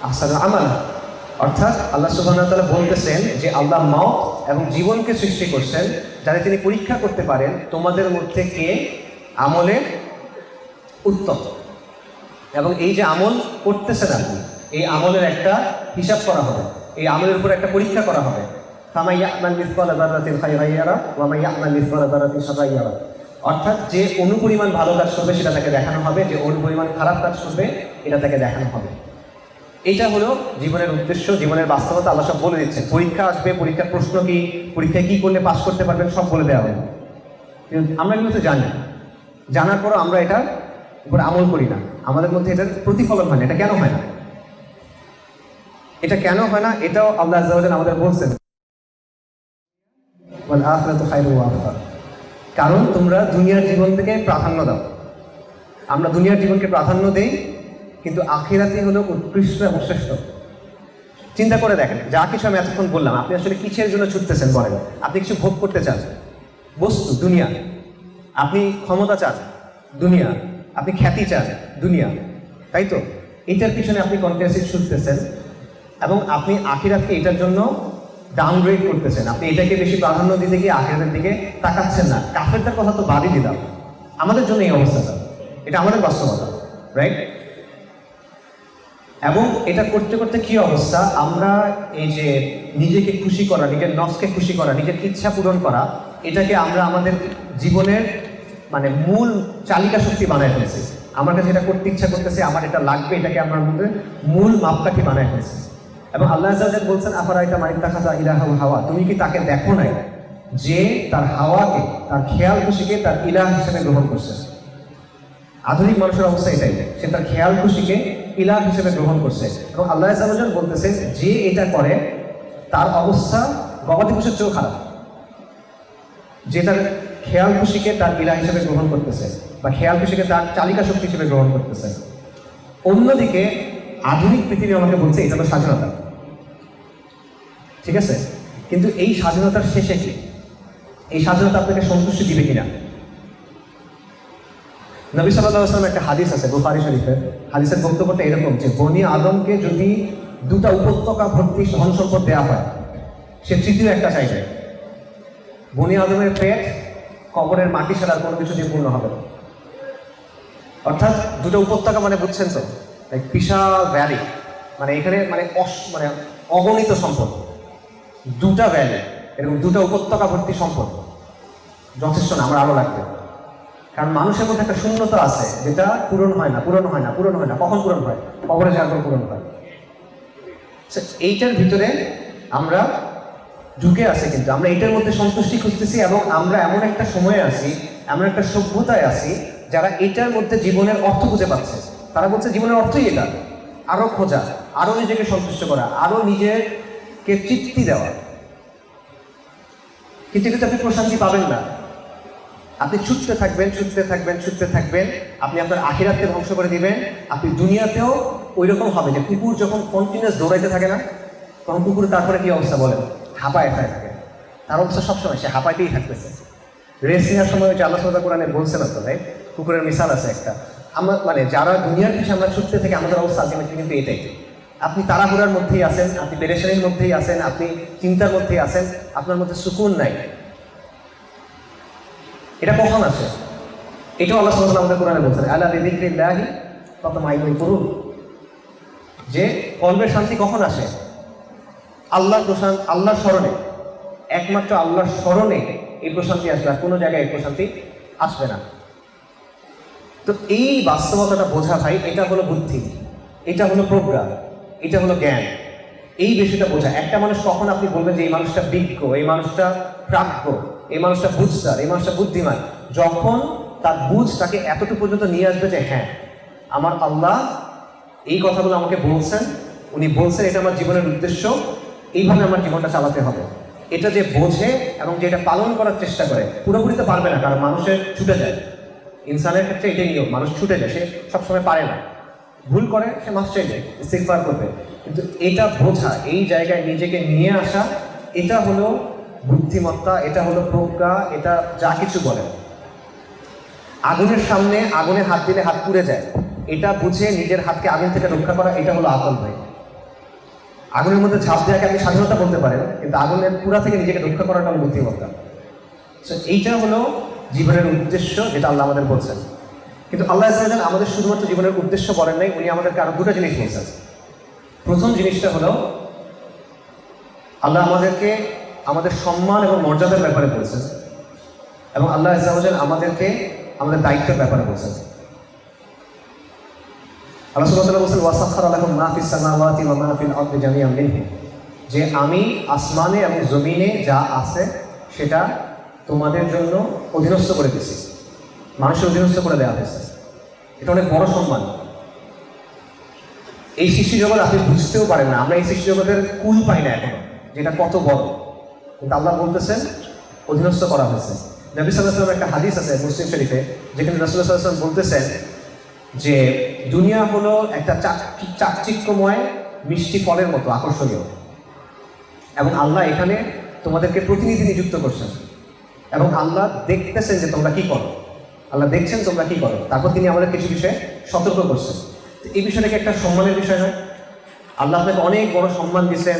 আহসানু আমালা। অর্থাৎ আল্লাহ সুবহানাহু ওয়া তাআলা বলতেছেন যে আল্লাহ মাউত এবং জীবনকে সৃষ্টি করছেন যাতে তিনি পরীক্ষা করতে পারেন তোমাদের মধ্যে কে আমলে উত্তম। এবং এই যে আমল করতেছেন আপনি, এই আমলের একটা হিসাব করা হবে, এই আমলের উপর একটা পরীক্ষা করা হবে। ফামান ইয়া'মাল মিসকালা যাররাতিন খায়রান ইয়ারা ওয়া মান ইয়া'মাল মিসকালা যাররাতিন শাররান ইয়ারা। অর্থাৎ যে অনুপরিমাণ ভালো কাজ করবে সেটা তাকে দেখানো হবে, যে অনুপরিমাণ খারাপ কাজ করবে এটা তাকে দেখানো হবে। এটা হলো জীবনের উদ্দেশ্য, জীবনের বাস্তবতা। আল্লাহ সব বলে দিচ্ছেন। পরীক্ষা আসবে, পরীক্ষার প্রশ্ন কি, পরীক্ষায় কি করলে পাস করতে পারবেন সব বলে দেওয়া হবে। কিন্তু আমরা এগুলো তো জানি, জানার পরও আমরা এটার উপর আমল করি না। আমাদের মধ্যে এটার প্রতিফলন হয় না। এটা কেন হয় না? এটা কেন হয় না এটাও আল্লাহ আযজা ওয়া জাল্লা আমাদের বলছেন, ওয়াল আখিরাতু খায়রুন ওয়া আবকা। কারণ তোমরা দুনিয়ার জীবন থেকে প্রাধান্য দাও। আমরা দুনিয়ার জীবনকে প্রাধান্য দেই, কিন্তু আখিরাতে হলো উৎকৃষ্ট এবং শ্রেষ্ঠ। চিন্তা করে দেখেন, যা কিছু আমি এতক্ষণ বললাম, আপনি আসলে কিসের জন্য ছুটতেছেন বলেন? আপনি কিছু ভোগ করতে চান, বস্তু, দুনিয়া। আপনি ক্ষমতা চান, দুনিয়া। আপনি খ্যাতি চান, দুনিয়া, তাই তো? এইটার পিছনে আপনি কন্টিনিউয়াসলি ছুটতেছেন এবং আপনি আখিরাতকে এটার জন্য ডাউনগ্রেড করতেছেন। আপনি এটাকে বেশি প্রাধান্য দিতে গিয়ে আখিরাতের দিকে তাকাচ্ছেন না। কাফেরদের কথা তো বাদই দিলাম, আমাদের জন্য এই অবস্থাটা, এটা আমাদের বাস্তবতা, রাইট? এবং এটা করতে করতে কি অবস্থা, আমরা এই যে নিজেকে খুশি করা, নিজের নফসকে খুশি করা, নিজের ইচ্ছা পূরণ করা, এটাকে আমরা আমাদের জীবনের মানে মূল চালিকা শক্তি বানায় ফেলছি। আমার কাছে এটা করতে ইচ্ছা করতেছে, আমার এটা লাগবে, এটাকে আমার মধ্যে মূল মাপকাঠি বানায় ফেলছি। এবং আল্লাহ আযজা ওয়া জাল্লা বলছেন আফারাইতা মান ইত্তাখাযা ইলাহাহু হাওয়া। তুমি কি তাকে দেখো নাই যে তার হাওয়াকে, তার খেয়াল খুশিকে তার ইলাহ হিসেবে গ্রহণ করছে? আধুনিক মানুষের অবস্থা এটাই, সে তার খেয়াল খুশিকে ইলাহ হিসেবে গ্রহণ করছে। এবং আল্লাহ আযজা ওয়া জাল্লা বলতেছেন যে এটা করে তার অবস্থা গবাদি পশুর চেয়েও খারাপ। যে তার খেয়াল খুশিকে তার ইলাহ হিসেবে গ্রহণ করতেছে বা খেয়াল খুশিকে তার চালিকা শক্তি হিসেবে গ্রহণ করতেছে। অন্যদিকে আধুনিক পৃথিবী আমাকে বলছে এটা তো স্বাধীনতা, ঠিক আছে? কিন্তু এই স্বাধীনতার শেষে কি? এই স্বাধীনতা আপনাকে সন্তুষ্টি দিবে কিনা? নবী সাল্লাল্লাহু আলাইহি ওয়াসাল্লাম একটা হাদিস আছে বুখারী শরীফের। হাদিসের বক্তব্যটা এরকম যে বনি আদমকে যদি দুটা উপত্যকা ভর্তি ধন সম্পদ দেওয়া হয়, সে তৃতীয় একটা চাইবে। বনি আদমের পেট কবরের মাটি ছাড়া কোনো কিছু দিয়ে পূর্ণ হবে না। অর্থাৎ দুটো উপত্যকা মানে বুঝছেন তো, বিশাল ভ্যালি, মানে এখানে মানে অগণিত সম্পদ, দুটা ভ্যালি, এরকম দুটো উপত্যকা ভর্তি সম্পদ যথেষ্ট না, আমার আরো লাগবে। কারণ মানুষের মধ্যে একটা শূন্যতা আছে যেটা পূরণ হয় না, পূরণ হয় না, পূরণ হয় না। কখন পূরণ হয়? কবরে যাওয়ার পর পূরণ হয়। এইটার ভিতরে আমরা ঢুকে আছি, কিন্তু আমরা এটার মধ্যে সন্তুষ্টি খুঁজতেছি এবং আমরা এমন একটা সময়ে আছি, এমন একটা সভ্যতায় আছি যারা এটার মধ্যে জীবনের অর্থ খুঁজে পাচ্ছে। তারা বলছে জীবনের অর্থই এটা, আরো খোঁজা, আরো নিজেকে সন্তুষ্ট করা, আরো নিজেকে তৃপ্তি দেওয়া। কিন্তু কিন্তু আপনি প্রশান্তি পাবেন না। আপনি ছুটতে থাকবেন, ছুটতে থাকবেন, ছুটতে থাকবেন, আপনি আপনার আখিরাতকে ধ্বংস করে দিবেন। আপনি দুনিয়াতেও ওই রকম হবে যে কুকুর যখন কন্টিনিউয়াস দৌড়াইতে থাকে না, তখন কুকুর তারপরে কি অবস্থা বলেন? হাঁপায় থাকে। তার অবস্থা সবসময় সে হাঁপাইতেই থাকতেছে। রেস নেওয়ার সময় যে আল্লাহ সুবহানাহু ওয়া তাআলা কোরআনে বলছেন তো, রাইট? কুকুরের মিসাল আছে একটা। আমরা মানে যারা দুনিয়ার পিছনে আমরা ছুটতে থেকে আমাদের অবস্থা আলটিমেটলি কিন্তু এটাই। আপনি তাড়াহুড়ার মধ্যেই আছেন, আপনি পেরেশানির মধ্যেই আছেন, আপনি চিন্তার মধ্যেই আছেন, আপনার মধ্যে সুকুন নাই। এটা কখন আসে? এটাও আল্লাহ সুবহানাহু ওয়া তাআলা আমাদের কোরআনে বলছেন আলা বিযিকরিল্লাহি তাতমাইন্নুল কুলুব, যে কলবের শান্তি কখন আসে? আল্লাহর স্মরণে, একমাত্র আল্লাহর স্মরণে এই প্রশান্তি আসবে, আর কোনো জায়গায় এই প্রশান্তি আসবে না। তো এই বাস্তবতাটা বোঝা ভাই, এটা হলো বুদ্ধি, এটা হলো প্রজ্ঞা, এটা হলো জ্ঞান। এই বিষয়টা বোঝা। একটা মানুষ কখন আপনি বলবেন যে এই মানুষটা বিজ্ঞ, এই মানুষটা প্রাজ্ঞ, এই মানুষটা বুঝদার, এই মানুষটা বুদ্ধিমান, যখন তার বুঝ তাকে এতটুকু পর্যন্ত নিয়ে আসবে যে হ্যাঁ, আমার আল্লাহ এই কথাগুলো আমাকে বলছেন, উনি বলছেন এটা আমার জীবনের উদ্দেশ্য, এইভাবে আমার জীবনটা চালাতে হবে। এটা যে বোঝে এবং যে এটা পালন করার চেষ্টা করে, পুরোপুরি তো পারবে না, কারণ মানুষের ছুটে যায়। ইনসানের ক্ষেত্রে এটাই নিয়ম, মানুষ ছুটে যায়, সে সবসময় পারে না, ভুল করে, সে মাফ চাইবে, ইস্তিগফার করবে। কিন্তু এটা বোঝা, এই জায়গায় নিজেকে নিয়ে আসা, এটা হলো বুদ্ধিমত্তা, এটা হলো প্রজ্ঞা, এটা যা কিছু বলে। আগুনের সামনে আগুনে হাত দিলে হাত পুড়ে যায়, এটা বুঝে নিজের হাতকে আগুন থেকে রক্ষা করা, এটা হলো আকল ভাই। আগুনের মধ্যে ঝাঁপ দেওয়াকে আপনি স্বাধীনতা বলতে পারেন, কিন্তু আগুনের পুরা থেকে নিজেকে রক্ষা করাটা হলো বুদ্ধিমত্তা। সো এইটা হলো জীবনের উদ্দেশ্য, যেটা আল্লাহ আমাদের বলছেন। কিন্তু আল্লাহ আযza আমাদের শুধুমাত্র জীবনের উদ্দেশ্য বলেন নাই, উনি আমাদেরকে আরো দুটো জিনিস বলছেন। প্রথম জিনিসটা হলো আল্লাহ আমাদেরকে আমাদের সম্মান এবং মর্যাদার ব্যাপারে বলছেন, এবং আল্লাহ আযza আমাদেরকে আমাদের দায়িত্বের ব্যাপারে বলছেন। আল্লাহ সুবহানাহু ওয়া তাআলা বলছেন ওয়াসাখারা লাকুম মা ফিস সামাওয়াতি ওয়া মা ফিল আরদি জামিআন মিনহু, যে আমি আসমানে এবং জমিনে যা আছে সেটা তোমাদের জন্য অধীনস্থ করে দিয়েছি, মানুষের অধীনস্থ করে দেওয়া হয়েছে। এটা অনেক বড় সম্মান। এই সৃষ্টি জগৎ আপনি বুঝতেও পারেন না, আমরা এই সৃষ্টি জগতের কুল পাই না এখনো, যেটা কত বড়, কিন্তু আল্লাহ বলতেছেন অধীনস্থ করা হয়েছে। নবী সাল্লাল্লাহু আলাইহি ওয়াসাল্লামের একটা হাদিস আছে মুসলিম শরীফে, যেখানে রাসূলুল্লাহ সাল্লাল্লাহু আলাইহি ওয়াসাল্লাম বলতেছেন যে দুনিয়া হলো একটা চাকচিক্যময় মিষ্টি ফলের মতো আকর্ষণীয়, এবং আল্লাহ এখানে তোমাদেরকে প্রতিনিধি নিযুক্ত করছেন, এবং আল্লাহ দেখতেছেন যে তোমরা কি করো, আল্লাহ দেখছেন তোমরা কি করো, তারপর তিনি আমাদের কিছু বিষয়ে সতর্ক করছেন। এই বিষয়টাকে একটা সম্মানের বিষয় নয়? আল্লাহ আপনাকে অনেক বড় সম্মান দিচ্ছেন,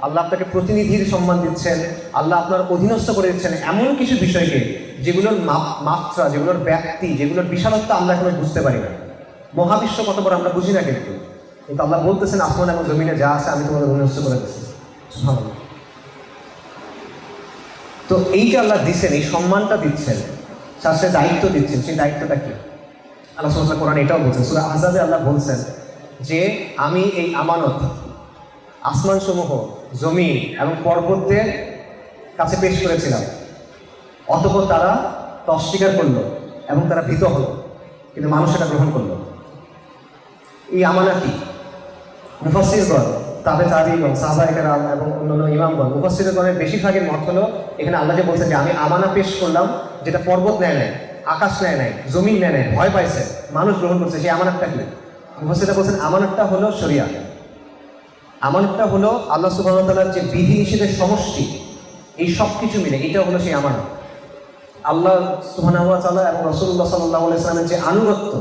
আল্লাহ আপনাকে প্রতিনিধির সম্মান দিচ্ছেন, আল্লাহ আপনার অধীনস্থ করে দিচ্ছেন এমন কিছু বিষয়কে যেগুলোর মাত্রা, যেগুলোর ব্যাপ্তি, যেগুলোর বিশালত্ব আমরা এখন বুঝতে পারি না। মহাবিশ্ব কত বড় আমরা বুঝি না, কিন্তু কিন্তু আল্লাহ বলতেছেন আসমান এবং জমিনে যা আছে আমি তোমাদের অধীনস্থ করে দিচ্ছি। তো এই যে আল্লাহ দিচ্ছেন, এই সম্মানটা দিচ্ছেন, তার সে দায়িত্ব দিচ্ছেন, সেই দায়িত্বটা কি? আল্লাহ সুবহানাহু ওয়া তাআলা কোরআনে এটাও বলছেন, সূরা আহজাবে আল্লাহ বলছেন যে আমি এই আমানত আসমানসমূহ, জমি এবং পর্বতদের কাছে পেশ করেছিলাম, অতঃপর তারা অস্বীকার করলো এবং তারা ভীত হলো, কিন্তু মানুষ এটা গ্রহণ করলো। এই আমানা কি? মুফাসসিরগণ, তাবিঈগণ, সাহাবায়ে কেরাম এবং অন্যান্য ইমামগণ, মুফাসসিরগণের বেশিরভাগের মত হলো এখানে আল্লাহ যে বলছেন যে আমি আমানা পেশ করলাম, যেটা পর্বত নেয় নাই, আকাশ নেয় নাই, জমিন নেয় নাই, ভয় পাইছে, মানুষ গ্রহণ করছে, সেই আমানতটা কি? মুফাসসিররা বলছেন আমানতটা হলো শরিয়া। আমানতটা হলো আল্লাহ সুবহানাহু ওয়া তাআলার যে বিধি নিষেধের সমষ্টি, এই সব কিছু মিলে এটা হলো সেই আমানত। আল্লাহ সুবহানাহু ওয়া তাআলা এবং রাসূলুল্লাহ সাল্লাল্লাহু আলাইহি ওয়াসাল্লামের যে আনুগত্য,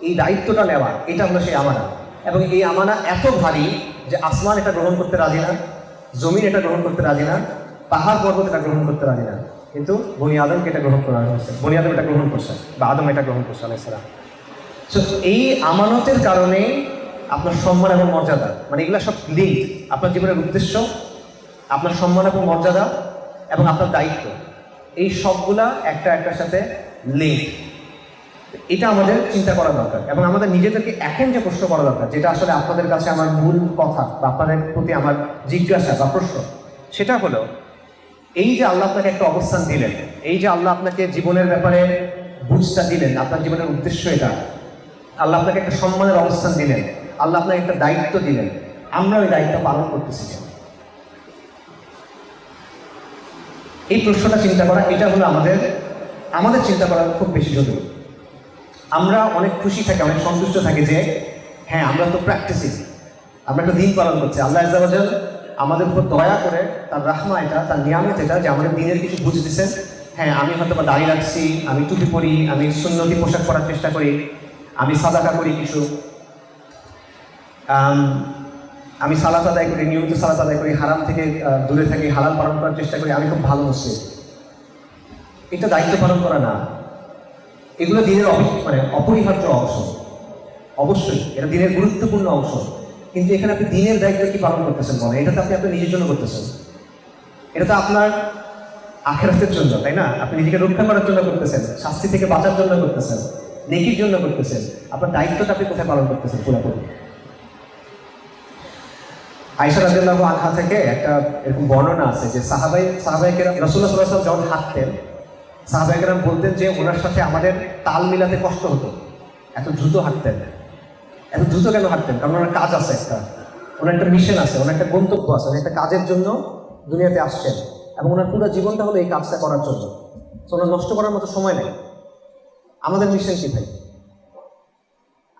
এই দায়িত্বটা নেওয়া, এটা হলো সেই আমানত। এবং এই আমানত এত ভারী যে আসমান এটা গ্রহণ করতে রাজি না, জমিন এটা গ্রহণ করতে রাজি না, পাহাড় পর্বত এটা গ্রহণ করতে রাজি না, কিন্তু বনি আদমকে এটা গ্রহণ করা হয়েছে, বনি আদম এটা গ্রহণ করছে, বা আদম এটা গ্রহণ করছে আলাইহিস সালাম। সো এই আমানতের কারণে আপনার সম্মান এবং মর্যাদা, মানে এগুলো সব লিঙ্ক, আপনার জীবনের উদ্দেশ্য, আপনার সম্মান এবং মর্যাদা এবং আপনার দায়িত্ব, এই সবগুলা একটা একটার সাথে লিঙ্ক। এটা আমাদের চিন্তা করা দরকার, এবং আমাদের নিজেদেরকে এখন যে প্রশ্ন করা দরকার, যেটা আসলে আপনাদের কাছে আমার মূল কথা বা আপনাদের প্রতি আমার জিজ্ঞাসা বা প্রশ্ন, সেটা হলো এই যে আল্লাহ আপনাকে একটা অবস্থান দিলেন, এই যে আল্লাহ আপনাকে জীবনের ব্যাপারে বুঝটা দিলেন, আপনার জীবনের উদ্দেশ্য এটা, আল্লাহ আপনাকে একটা সম্মানের অবস্থান দিলেন, আল্লাহ আপনাকে একটা দায়িত্ব দিলেন, আমরা ওই দায়িত্ব পালন করতেছি কেন? এই প্রশ্নটা চিন্তা করা, এটা হলো আমাদের চিন্তা করা খুব বেশি জরুরি। আমরা অনেক খুশি থাকি, অনেক সন্তুষ্ট থাকি যে হ্যাঁ আমরা তো প্র্যাকটিসিং, আমরা একটা দিন পালন করছি, আল্লাহ আযজা ওয়া জাল আমাদের উপর দয়া করে, তার রাহমা এটা, তার নিয়ামত এটা, যে আমাদের দিনের কিছু বুঝ দিচ্ছেন। হ্যাঁ, আমি হয়তো বা দাড়ি রাখছি, আমি টুপি পরি, আমি সুন্নতি পোশাক পরার চেষ্টা করি, আমি সাদাকা করি কিছু, আমি সালাত আদায় করি, নিয়মিত সালাত আদায় করি, হারাম থেকে দূরে থাকি, হালাল পালন করার চেষ্টা করি, আমি খুব ভালো মুসলিম। এটা দায়িত্ব পালন করা না, এগুলো দিনের অপরিহার্য অংশ, অবশ্যই এটা দিনের গুরুত্বপূর্ণ অংশ, কিন্তু এখানে আপনি দিনের দায়িত্ব কি পালন করতেছেন বলেন? এটা তো আপনি আপনার নিজের জন্য করতেছেন, এটা তো আপনার আখিরাতের জন্য, তাই না? আপনি নিজেকে রক্ষা করার জন্য করতেছেন, শাস্তি থেকে বাঁচার জন্য করতেছেন, নেকির জন্য করতেছেন। আপনার দায়িত্বটা আপনি কোথায় পালন করতেছেন পুরোপুরি? আয়েশা রাদিয়াল্লাহু আনহা থেকে একটা এরকম বর্ণনা আছে যে সাহাবায়ে কেরাম রাসূলুল্লাহ সাল্লাল্লাহু আলাইহি ওয়াসাল্লাম যখন হাঁটতেন, সাহাবায়ে কেরাম বলতেন যে ওনার সাথে আমাদের তাল মিলাতে কষ্ট হতো, এত দ্রুত হাঁটতেন। এত দ্রুত কেন হাঁটতেন? কারণ ওনার কাজ আছে, ওনার একটা মিশন আছে, ওনার একটা গন্তব্য আছে, ওনার একটা কাজের জন্য দুনিয়াতে আসছেন, এবং ওনার পুরো জীবনটা হলো এই কাজটা করার জন্য। ওনার নষ্ট করার মতো সময় নেই। আমাদের মিশন কি ভাই?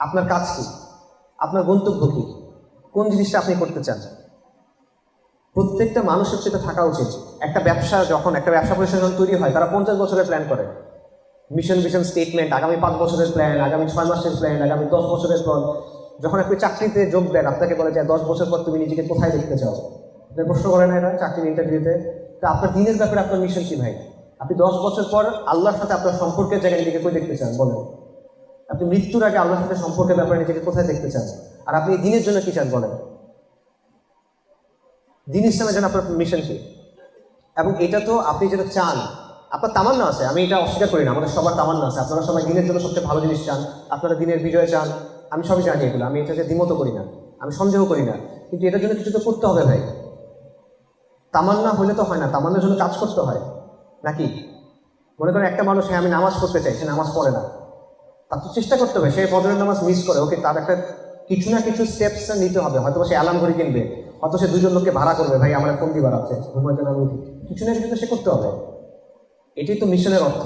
আপনার কাজ কি? আপনার গন্তব্য কি? কোন জিনিসটা আপনি করতে চান? প্রত্যেকটা মানুষের সেটা থাকা উচিত। একটা ব্যবসা প্রতিষ্ঠান যখন তৈরি হয়, তারা 50 বছরের প্ল্যান করে। মিশন স্টেটমেন্ট, আগামী 5 বছরের প্ল্যান, আগামী 6 মাসের প্ল্যান, আগামী 10 বছরের প্ল্যান। যখন আপনি চাকরিতে যোগ দেন, আপনাকে বলে যে 10 বছর পর তুমি নিজেকে কোথায় দেখতে চাও? আপনি প্রশ্ন করেন না, চাকরির ইন্টারভিউতে? তা আপনার দিনের ব্যাপারে আপনার মিশন কি ভাই? আপনি 10 বছর পর আল্লাহর সাথে আপনার সম্পর্কের জায়গায় নিজেকে কই দেখতে চান বলেন? আপনি মৃত্যুর আগে আল্লাহর সাথে সম্পর্কের ব্যাপারে নিজেকে কোথায় দেখতে চান? আর আপনি দিনের জন্য কি চান বলেন? দিন ইসলামের জন্য আপনার মিশন কি? এবং এটা তো আপনি যেটা চান, আপনার তামান্না আছে, আমি এটা অস্বীকার করি না, আমাদের সবার তামান্না আছে। আপনারা সবাই দিনের জন্য সবচেয়ে ভালো জিনিস চান, আপনারা দিনের বিজয় চান, আমি সবই জানি এগুলো, আমি এটাকে দ্বিমত করি না, আমি সন্দেহ করি না। কিন্তু এটার জন্য কিছু তো করতে হবে ভাই। তামান্না হলে তো হয় না, তামান্নার জন্য কাজ করতে হয় নাকি? মনে করেন একটা মানুষ, হ্যাঁ আমি নামাজ পড়তে চাই, সে নামাজ পড়ে না, তার তো চেষ্টা করতে হবে। সে ফজরের নামাজ মিস করে, ওকে তার একটা কিছু না কিছু স্টেপস নিতে হবে। হয়তো সে অ্যালার্ম ঘড়ি কিনবে, হয়তো সে 2 জন লোককে ভাড়া করবে, ভাই আমার ফোন দিয়ে বাড়াচ্ছে, ঘুমার জন্য আমি উঠি। কিছু না কিছু তো সে করতে হবে। এটাই তো মিশনের অর্থ,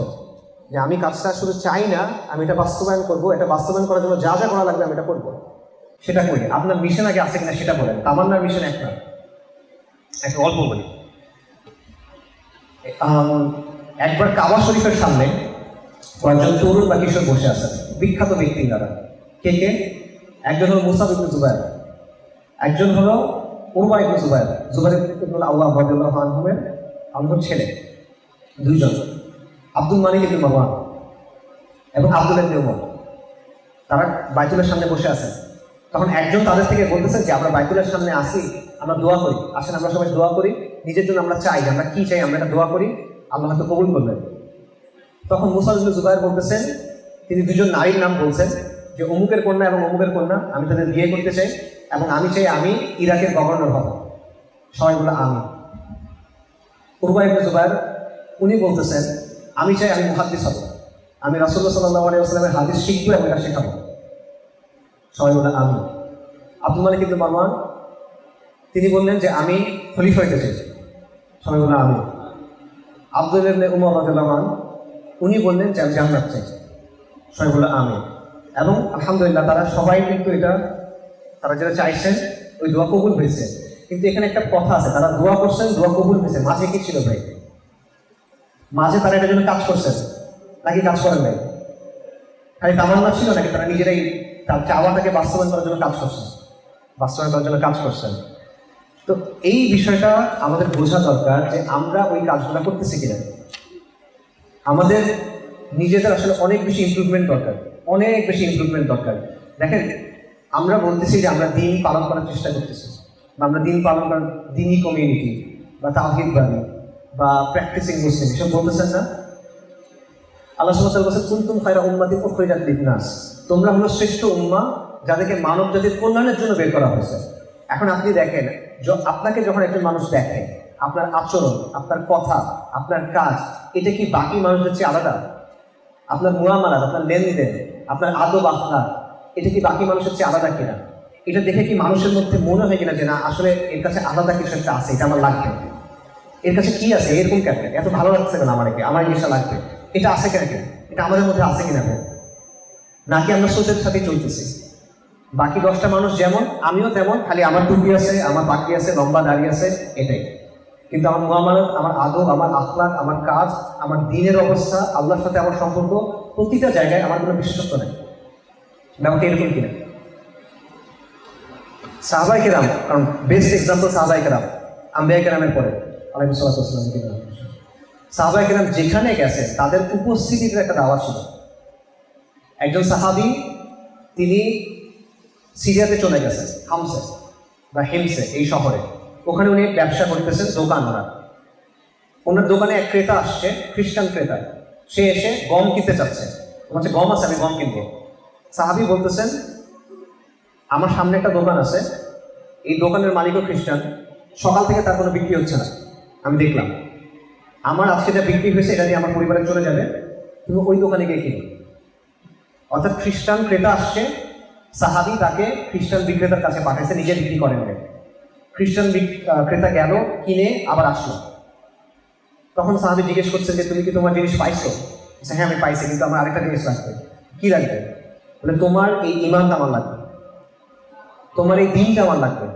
যে আমি কাজটা শুধু চাই না, আমি এটা বাস্তবায়ন করবো। এটা বাস্তবায়ন করার জন্য যা যা করা লাগবে আমি এটা করবো, সেটা করি। আপনার মিশন আগে আছে কিনা সেটা বলেন। তামান্নার মিশন একটা গল্প বলি। একবার কাবা শরীফের সামনে কয়েকজন তরুণ বা কিশোর বসে আছেন, বিখ্যাত ব্যক্তি তারা। কে কে? একজন হলো মুসাব ইবনে জুবায়ের, একজন হলো উরওয়া ইবনে জুবায়ের, জুবায়ের ইবনে আওয়াম রাদিয়াল্লাহু আনহুর ছেলে। 2 জন, আব্দুল মালিক ইবনে মারওয়ান এবং আব্দুল্লাহ ইবনে উমর। তারা বাইতুলের সামনে বসে আছেন। তখন একজন তাদের থেকে বলতেছেন যে আমরা বাইতুলের সামনে আসি, আমরা দোয়া করি, আসেন আমরা সবাই দোয়া করি, নিজের জন্য আমরা চাই, আমরা কি চাই আমরা এটা দোয়া করি, আল্লাহ হয়তো কবুল করবেন। তখন মুসাব ইবনে জুবায়ের বলতেছেন, তিনি 2 জন নারীর নাম বলছেন যে অমুকের কন্যা এবং অমুকের কন্যা, আমি তাদের বিয়ে করতে চাই এবং আমি চাই আমি ইরাকের গভর্নর হব। সবাই বলে আমি। উরওয়া ইবনে জুবায়ের উনি বলতেছেন, আমি চাই আমি মুহাদ্দিস হব, আমি রাসূলুল্লাহ সাল্লাল্লাহু আলাইহি ওয়াসাল্লামের হাদিস শিখবো এবং এটা শেখাবো। সবাই বলে আমি। আব্দুল মালিক ইবনে মারওয়ান তিনি বললেন যে আমি খলিফা হইতে চাই। সবাই বলে আমি। আব্দুল্লাহ ইবনে উমর রাদিয়াল্লাহু আনহু উনি বললেন যে আমি জান্নাত চাই। সবাই বলে আমি। এবং আলহামদুলিল্লাহ তারা সবাই কিন্তু তারা যেটা চাইছেন ওই দোয়া কবুল হয়েছে। কিন্তু এখানে একটা কথা আছে, তারা দোয়া করছেন, দোয়া কবুল হয়েছে, মাঝে কি ছিল ভাই? মাঝে তারা এটার জন্য কাজ করছেন নাকি কাজ করেন নাই? খালি তামান্না ছিল নাকি তারা নিজেরাই তার চাওয়াটাকে বাস্তবায়ন করার জন্য কাজ করছেন? বাস্তবায়ন করার জন্য কাজ করছেন। তো এই বিষয়টা আমাদের বোঝা দরকার যে আমরা ওই কাজগুলো করতেছি কিনা। আমাদের নিজেদের আসলে অনেক বেশি ইমপ্রুভমেন্ট দরকার, অনেক বেশি ইমপ্রুভমেন্ট দরকার। দেখেন, আমরা বলতেছি যে আমরা দিন পালন করার চেষ্টা করতেছি, বা আমরা দিন পালন করার দিনই কমিউনিটি বা তাওহীদবাদী বা প্র্যাকটিসিং মুসলিম এসব বলতেছেন না? আল্লাহ সুবহানাহু ওয়া তাআলা বলেছেন, কুনতুম খায়রা উম্মাতিন উখরিজাত লিন-নাস, তোমরা হলো শ্রেষ্ঠ উম্মাহ যাদেরকে মানব জাতির কল্যাণের জন্য বের করা হয়েছে। এখন আপনি দেখেন, আপনাকে যখন একজন মানুষ দেখে, আপনার আচরণ, আপনার কথা, আপনার কাজ, এটা কি বাকি মানুষদের চেয়ে আলাদা? আপনার মুআমালাত, আপনার লেনদেন, আপনার আদব আখলাক, এটা কি বাকি মানুষের চেয়ে আলাদা কিনা? এটা দেখে কি মানুষের মধ্যে মনে হয় কিনা যে না আসলে এর কাছে আলাদা কিছু একটা আছে, এটা আমার লাগবে, এর কাছে কি আছে, এরকম কেন, এত ভালো লাগছে কেন আমাকে, আমার এই জিনিসটা লাগবে, এটা আছে কেন, এটা আমাদের মধ্যে আছে কিনা? নাকি আমরা সোচের সাথে চলতেছি? বাকি 10টা মানুষ যেমন আমিও তেমন, খালি আমার টুপি আছে, আমার বাকি আছে, লম্বা দাঁড়িয়ে আছে, এটাই। কিন্তু আমার মুআমালাত, আমার আদব, আমার আখলাক, আমার কাজ, আমার দিনের অবস্থা, আল্লাহর সাথে আমার সম্পর্ক, প্রতিটা জায়গায় আমার কোনো বিশেষত্ব নেই। ব্যাপারটা এরকম কিনা? সাহাবায়ে কেরাম, কারণ বেস্ট এক্সাম্পল সাহাবায়ে কেরাম, আম্বিয়া কেরামের পরে আলাইহিস সালাতু ওয়াস সালাম, সাহাবায়ে কেরাম যেখানে গেছে তাদের উপস্থিতির একটা দাওয়াত ছিল। একজন সাহাবী তিনি সিরিয়াতে চলে গেছেন, হামসে বা হেমসে এই শহরে। ওখানে উনি ব্যবসা করতেছেন, দোকান ওনার দোকানে এক ক্রেতা আসছে, খ্রিস্টান ক্রেতা। সে এসে গম কিনতে চাচ্ছে, তোমার কাছে গম আছে, আমি গম কিনবো। সাহাবী বলতেছেন, আমার সামনে একটা দোকান আছে, এই দোকানের মালিকও খ্রিস্টান, সকাল থেকে তার কোনো বিক্রি হচ্ছে না, আমি দেখলাম, আমার আজকে যা বিক্রি হয়েছে এটা দিয়ে আমার পরিবারে চলে যাবে, তুমি ওই দোকানে গিয়ে কিনো। অর্থাৎ খ্রিস্টান ক্রেতা আসছে, সাহাবী তাকে খ্রিস্টান বিক্রেতার কাছে পাঠাইছে, নিজে বিক্রি করেন। খ্রিস্টান ক্রেতা গেল, কিনে আবার আসলো। তখন সাহাবী জিজ্ঞেস করছেন যে তুমি কি তোমার জিনিস পাইছো? হ্যাঁ আমি পাইছি, কিন্তু আমার আরেকটা জিনিস লাগবে। কি লাগবে? বলে তোমার এই ইমানটা আমার লাগবে, তোমার এই দিনটা আমার লাগবে,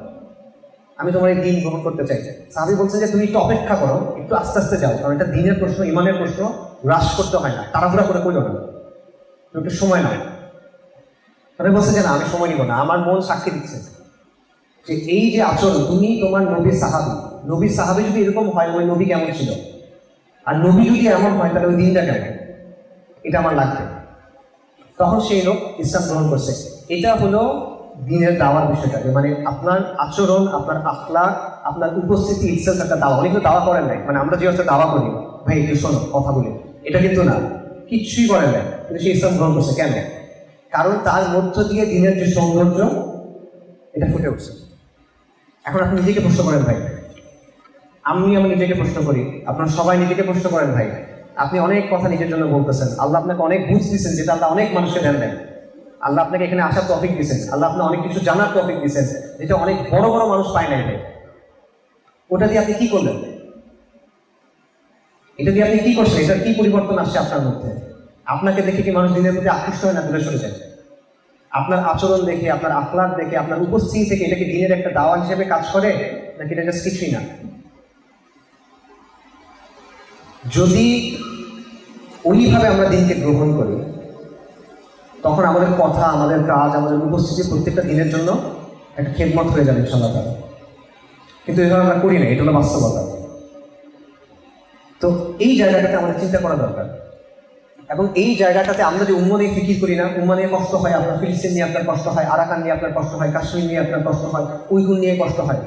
আমি তোমার এই দিন গ্রহণ করতে চাই। সাহাবী বলছেন যে তুমি একটু অপেক্ষা করো, একটু আস্তে আস্তে যাও, কারণ এটা দিনের প্রশ্ন, ইমানের প্রশ্ন, হ্রাস করতে হয় না, তাড়াহুড়া করে করো না, তুমি একটু সময় নাও। তাহলে বলছে যে না আমি সময় নিব না, আমার মন সাক্ষী দিচ্ছে যে এই যে আচরণ, তুমি তোমার নবীর সাহাবী যদি এরকম হয়, ওই নবী কেমন ছিল, আর নবী যদি এমন হয় তাহলে ওই দিনটা কেমন, এটা আমার লাগবে। তখন সেই লোক ইসলাম গ্রহণ করছে। এটা হলো দিনের দাওয়ার বিষয়টা, যে মানে আপনার আচরণ, আপনার আখলাক, আপনার উপস্থিতি ইসলাম একটা দাওয়া। অনেক দাওয়া করেন নাই, মানে আমরা যে হচ্ছে দাওয়া করি, ভাই একটু শোনো কথা বলি, এটা কিন্তু না, কিচ্ছুই করেন নাই, কিন্তু সে ইসলাম গ্রহণ করছে। কেন? কারণ তার মধ্য দিয়ে দিনের যে সৌন্দর্য এটা ফুটে উঠছে। এখন আপনি নিজেকে প্রশ্ন করেন ভাই, আমি নিজেকে প্রশ্ন করি, আপনারা সবাই নিজেকে প্রশ্ন করেন ভাই, আপনি অনেক কথা নিজের জন্য বলতেছেন, আল্লাহ আপনাকে অনেক বুঝ দিচ্ছেন, যেটা আল্লাহ অনেক মানুষকে ধ্যান দেন। আল্লাহ আপনাকে এখানে আসার টপিক দিচ্ছেন, আল্লাহ আপনার অনেক কিছু জানার টপিক দিচ্ছেন, যেটা অনেক বড় বড় মানুষ পায় নাই ভাই। ওটা দিয়ে আপনি কি করলেন? এটা দিয়ে আপনি কি করছেন? এটার কি পরিবর্তন আসছে আপনার মধ্যে? আপনাকে দেখে কি মানুষ দিনের প্রতি আকৃষ্ট হয় না দূরে সরে যায়? আপনার আচরণ দেখে, আপনার আখলাক দেখে, আপনার উপস্থিতি থেকে এটা কি দিনের একটা দাওয়া হিসেবে কাজ করে, নাকি এটা জাস্ট কিছুই না? যদি ওইভাবে আমরা দিনকে গ্রহণ করি, তখন আমাদের কথা, আমাদের কাজ, আমাদের উপস্থিতি প্রত্যেকটা দিনের জন্য একটা খেদমত হয়ে যাবে ইনশাআল্লাহ। কিন্তু এভাবে আমরা করি না, এটা হলো বাস্তবতা। তো এই জায়গাটাতে আমাদের চিন্তা করা দরকার, এবং এই জায়গাটাতে আমরা যে উম্মা নিয়ে ফিকির করি না, উম্মা নিয়ে কষ্ট হয়, আপনার ফিলিস্তিন নিয়ে আপনার কষ্ট হয়, আরাকান নিয়ে আপনার কষ্ট হয়, কাশ্মীর নিয়ে আপনার কষ্ট হয়, উইগুর নিয়ে কষ্ট হয়,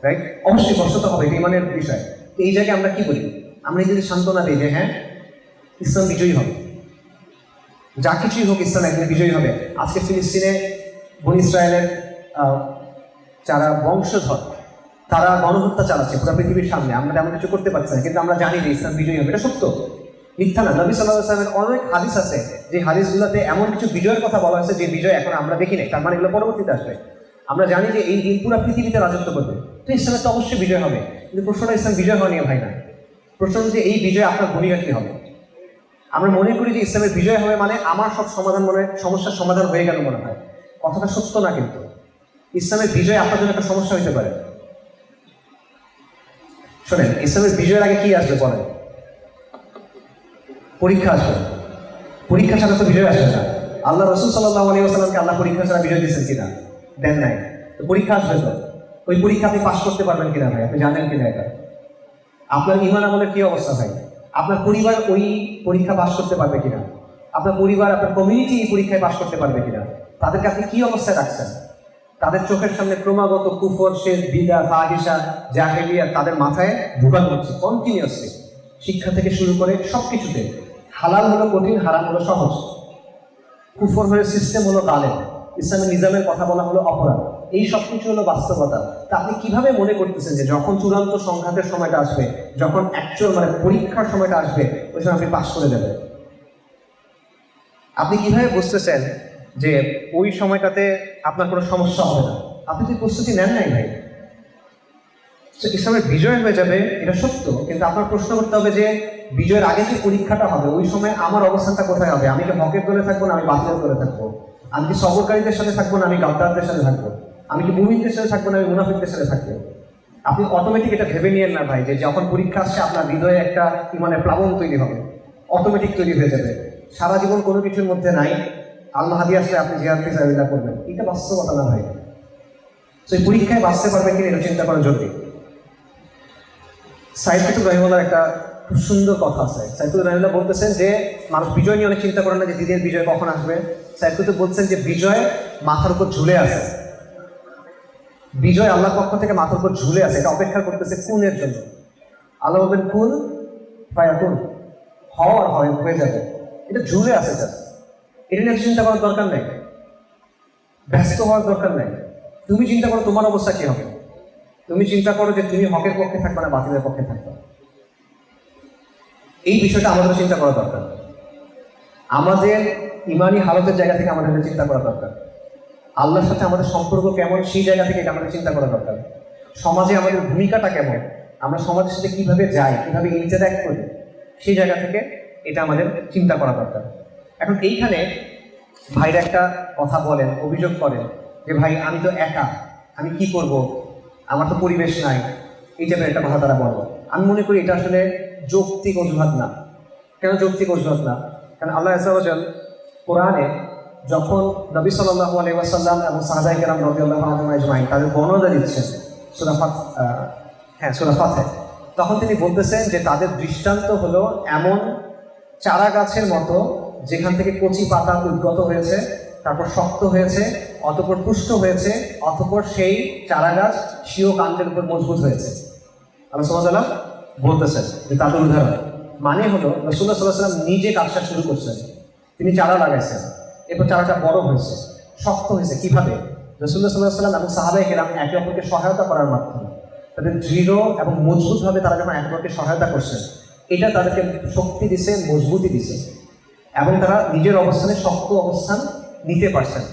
রাইট? অবশ্যই কষ্ট তো হবে, ইমানের বিষয়। তো এই জায়গায় আমরা কি করি? আমরা যদি সান্ত্বনা দিই যে হ্যাঁ ইসলাম বিজয়ী হবে, যা কিছুই হোক ইসলাম একদিন বিজয়ী হবে। আজকে ফিলিস্তিনে বনি ইসরায়েলের যারা বংশধর, তারা গণহত্যা চালাচ্ছে পুরো পৃথিবীর সামনে, আমরা তেমন কিছু করতে পারছি না, কিন্তু আমরা জানি যে ইসলাম বিজয়ী হবে। এটা সত্য, মিথ্যা না। নবী সাল্লাল্লাহু আলাইহি ওয়াসাল্লামের অনেক হাদিস আছে, যে হাদিসগুলোতে এমন কিছু বিজয়ের কথা বলা হয়েছে যে বিজয় এখন আমরা দেখি নাই, তার মানে এগুলো পরবর্তীতে আসবে। আমরা জানি যে এই দিন পুরো পৃথিবীতে রাজত্ব করবে, তো ইসলামের তো অবশ্যই বিজয় হবে। কিন্তু প্রশ্নটা ইসলাম বিজয় হওয়া নিয়ে ভাই না, প্রশ্ন যে এই বিজয় আপনার ভূমিকা কি হবে। আমরা মনে করি যে ইসলামের বিজয় হবে মানে আমার সব সমাধান, মনে সমস্যার সমাধান হয়ে গেল মনে হয়। কথাটা সত্য না, কিন্তু ইসলামের বিজয় আপনার জন্য একটা সমস্যা হতে পারে। শোনেন, ইসলামের বিজয়ের আগে কি আসবে বলেন? পরীক্ষা আসবে। পরীক্ষা ছাড়া তো বিজয় আসবে না। আল্লাহ রাসূল সাল্লাল্লাহু আলাইহি ওয়াসাল্লামকে আল্লাহ পরীক্ষা ছাড়া বিজয় দিয়েছেন কিনা? দেন নাই। তো পরীক্ষা আসবে তো, ওই পরীক্ষা আপনি পাস করতে পারবেন কিনা ভাই? আপনি জানেন কিনা এটা? আপনার ঈমান আমলের কি অবস্থা ভাই? আপনার পরিবার ওই পরীক্ষা পাস করতে পারবে কিনা? আপনার পরিবার, আপনার কমিউনিটি এই পরীক্ষায় পাস করতে পারবে কিনা? তাদেরকে আপনি কি অবস্থায় রাখছেন? তাদের চোখের সামনে ক্রমাগত কুফর, শের, বিদআত, ফাহিশা, জাহেলিয়াত তাদের মাথায় ঢুকানো হচ্ছে কন্টিনিউয়াসলি। শিক্ষা থেকে শুরু করে সবকিছুতে। হালাল হলো কঠিন, হারাম হলো সহজ। কুফর হলো সিস্টেম, হলো গালেব। ইসলামের নিজামের কথা বলা হলো অপরাধ। এই সব কিছু হলো বাস্তবতা। তা আপনি কিভাবে মনে করতেছেন যে যখন চূড়ান্ত সংঘাতের সময়টা আসবে, যখন অ্যাকচুয়াল মানে পরীক্ষার সময়টা আসবে, ওই সময় আপনি পাস করে দেবেন? আপনি কিভাবে বুঝতেছেন যে ওই সময়টাতে আপনার কোনো সমস্যা হবে না? আপনি তো প্রস্তুতি নেন নাই ভাই। ইসলামের বিজয় হয়ে যাবে এটা সত্য, কিন্তু আপনার প্রশ্ন করতে হবে যে বিজয়ের আগে যে পরীক্ষাটা হবে, ওই সময় আমার অবস্থানটা কোথায় হবে? আমি কি হকের দলে থাকবো না আমি বাতিলের দলে থাকবো? আমি কি সবরকারীদের সাথে থাকবো না আমি গাদ্দারদের সাথে থাকবো? আমি কি মুমিনদের সাথে থাকবো না আমি মুনাফিকদের সাথে থাকবো? আপনি অটোমেটিক এটা ভেবে নিয়েন না ভাই যে যখন পরীক্ষা আসছে আপনার হৃদয়ে একটা মানে প্লাবন তৈরি হবে, অটোমেটিক তৈরি হয়ে যাবে। সারা জীবন কোনো কিছুর মধ্যে নাই, আল্লাহ হাদি আসলে আপনি জিহাদ ফিসাবিল্লাহ করবেন, এটা বাস্তবতা না ভাই। সেই পরীক্ষায় বাঁচতে পারবেন কিনা এটা চিন্তা করা জরুরি। সাইদ কুতুব রাহিমাহুল্লাহর একটা খুব সুন্দর কথা আছে। সাইদ কুতুব রাহিমাহুল্লাহ বলতেছেন যে মানুষ বিজয় নিয়ে অনেক চিন্তা করে না, যে দিনের বিজয় কখন আসবে। সাইদ কুতুব বলছেন যে বিজয় মাথার উপর ঝুলে আছে, বিজয় আল্লাহর পক্ষ থেকে মাথার উপর ঝুলে আছে, এটা অপেক্ষা করতেছে কুনের জন্য। আল্লাহ বলবেন কুন ফায়াকুন, হওয়ার হয় হয়ে যাবে, এটা ঝুলে আছে। এটা নিয়ে চিন্তা করার দরকার নেই, ব্যস্ত হওয়ার দরকার নেই। তুমি চিন্তা করো তোমার অবস্থা কি হবে। তুমি চিন্তা করো যে তুমি হকের পক্ষে থাকবে না বাতিলের পক্ষে থাকবে। এই বিষয়টা আমাদের চিন্তা করা দরকার। আমাদের ইমানি হালতের জায়গা থেকে আমাদের চিন্তা করা দরকার। আল্লাহর সাথে আমাদের সম্পর্ক কেমন সেই জায়গা থেকে এটা আমাদের চিন্তা করা দরকার। সমাজে আমাদের ভূমিকাটা কেমন, আমরা সমাজের সাথে কিভাবে যাই, কিভাবে ইন্টারঅ্যাক্ট করি, সেই জায়গা থেকে এটা আমাদের চিন্তা করা দরকার। এখন এইখানে ভাইরা একটা কথা বলেন, অভিযোগ করেন যে ভাই আমি তো একা, আমি কি করব, আমার তো পরিবেশ নাই, এই টাইপের একটা কথা তারা বলে। আমি মনে করি এটা আসলে যৌক্তিক অজুহাত না। কেন যৌক্তিক অজুহাত না? কারণ আল্লাহ আযজা ওয়া জাল কোরআনে যখন নবী সাল্লাল্লাহু আলাইহি ওয়াসাল্লাম এবং সাহাবায়ে কেরাম রাদিয়াল্লাহু আনহুম আজমাইন তাদের বর্ণনা দিচ্ছেন সূরা ফাতহ, তখন তিনি বলতেছেন যে তাদের দৃষ্টান্ত হলো এমন চারা গাছের মতো যেখান থেকে কচি পাতা উদ্গত হয়েছে, তারপর শক্ত হয়েছে, অতঃপর পুষ্ট হয়েছে, অতঃপর সেই চারা গাছ স্বীয় কাণ্ডের উপর মজবুত হয়েছে। আল্লাহ সুবহানাহু ওয়া তাআলা বলতেছেন যে তাদের উদাহরণ মানে হলো রাসূলুল্লাহ সাল্লাল্লাহু আলাইহি ওয়াসাল্লাম নিজে কাজটা শুরু করছেন, তিনি চারা লাগাইছেন, এরপর চারাটা বড় হয়েছে, শক্ত হয়েছে। কিভাবে? রাসূলুল্লাহ সাল্লাল্লাহু আলাইহি ওয়াসাল্লাম এবং সাহাবায়ে কেরাম একে অপরকে সহায়তা করার মাধ্যমে, তাদের দৃঢ় এবং মজবুতভাবে তারা যখন একে অপরকে সহায়তা করছেন, এটা তাদেরকে শক্তি দিছে, মজবুতি দিছে, এবং তারা নিজের অবস্থানে শক্ত অবস্থান নিতে পারছেন।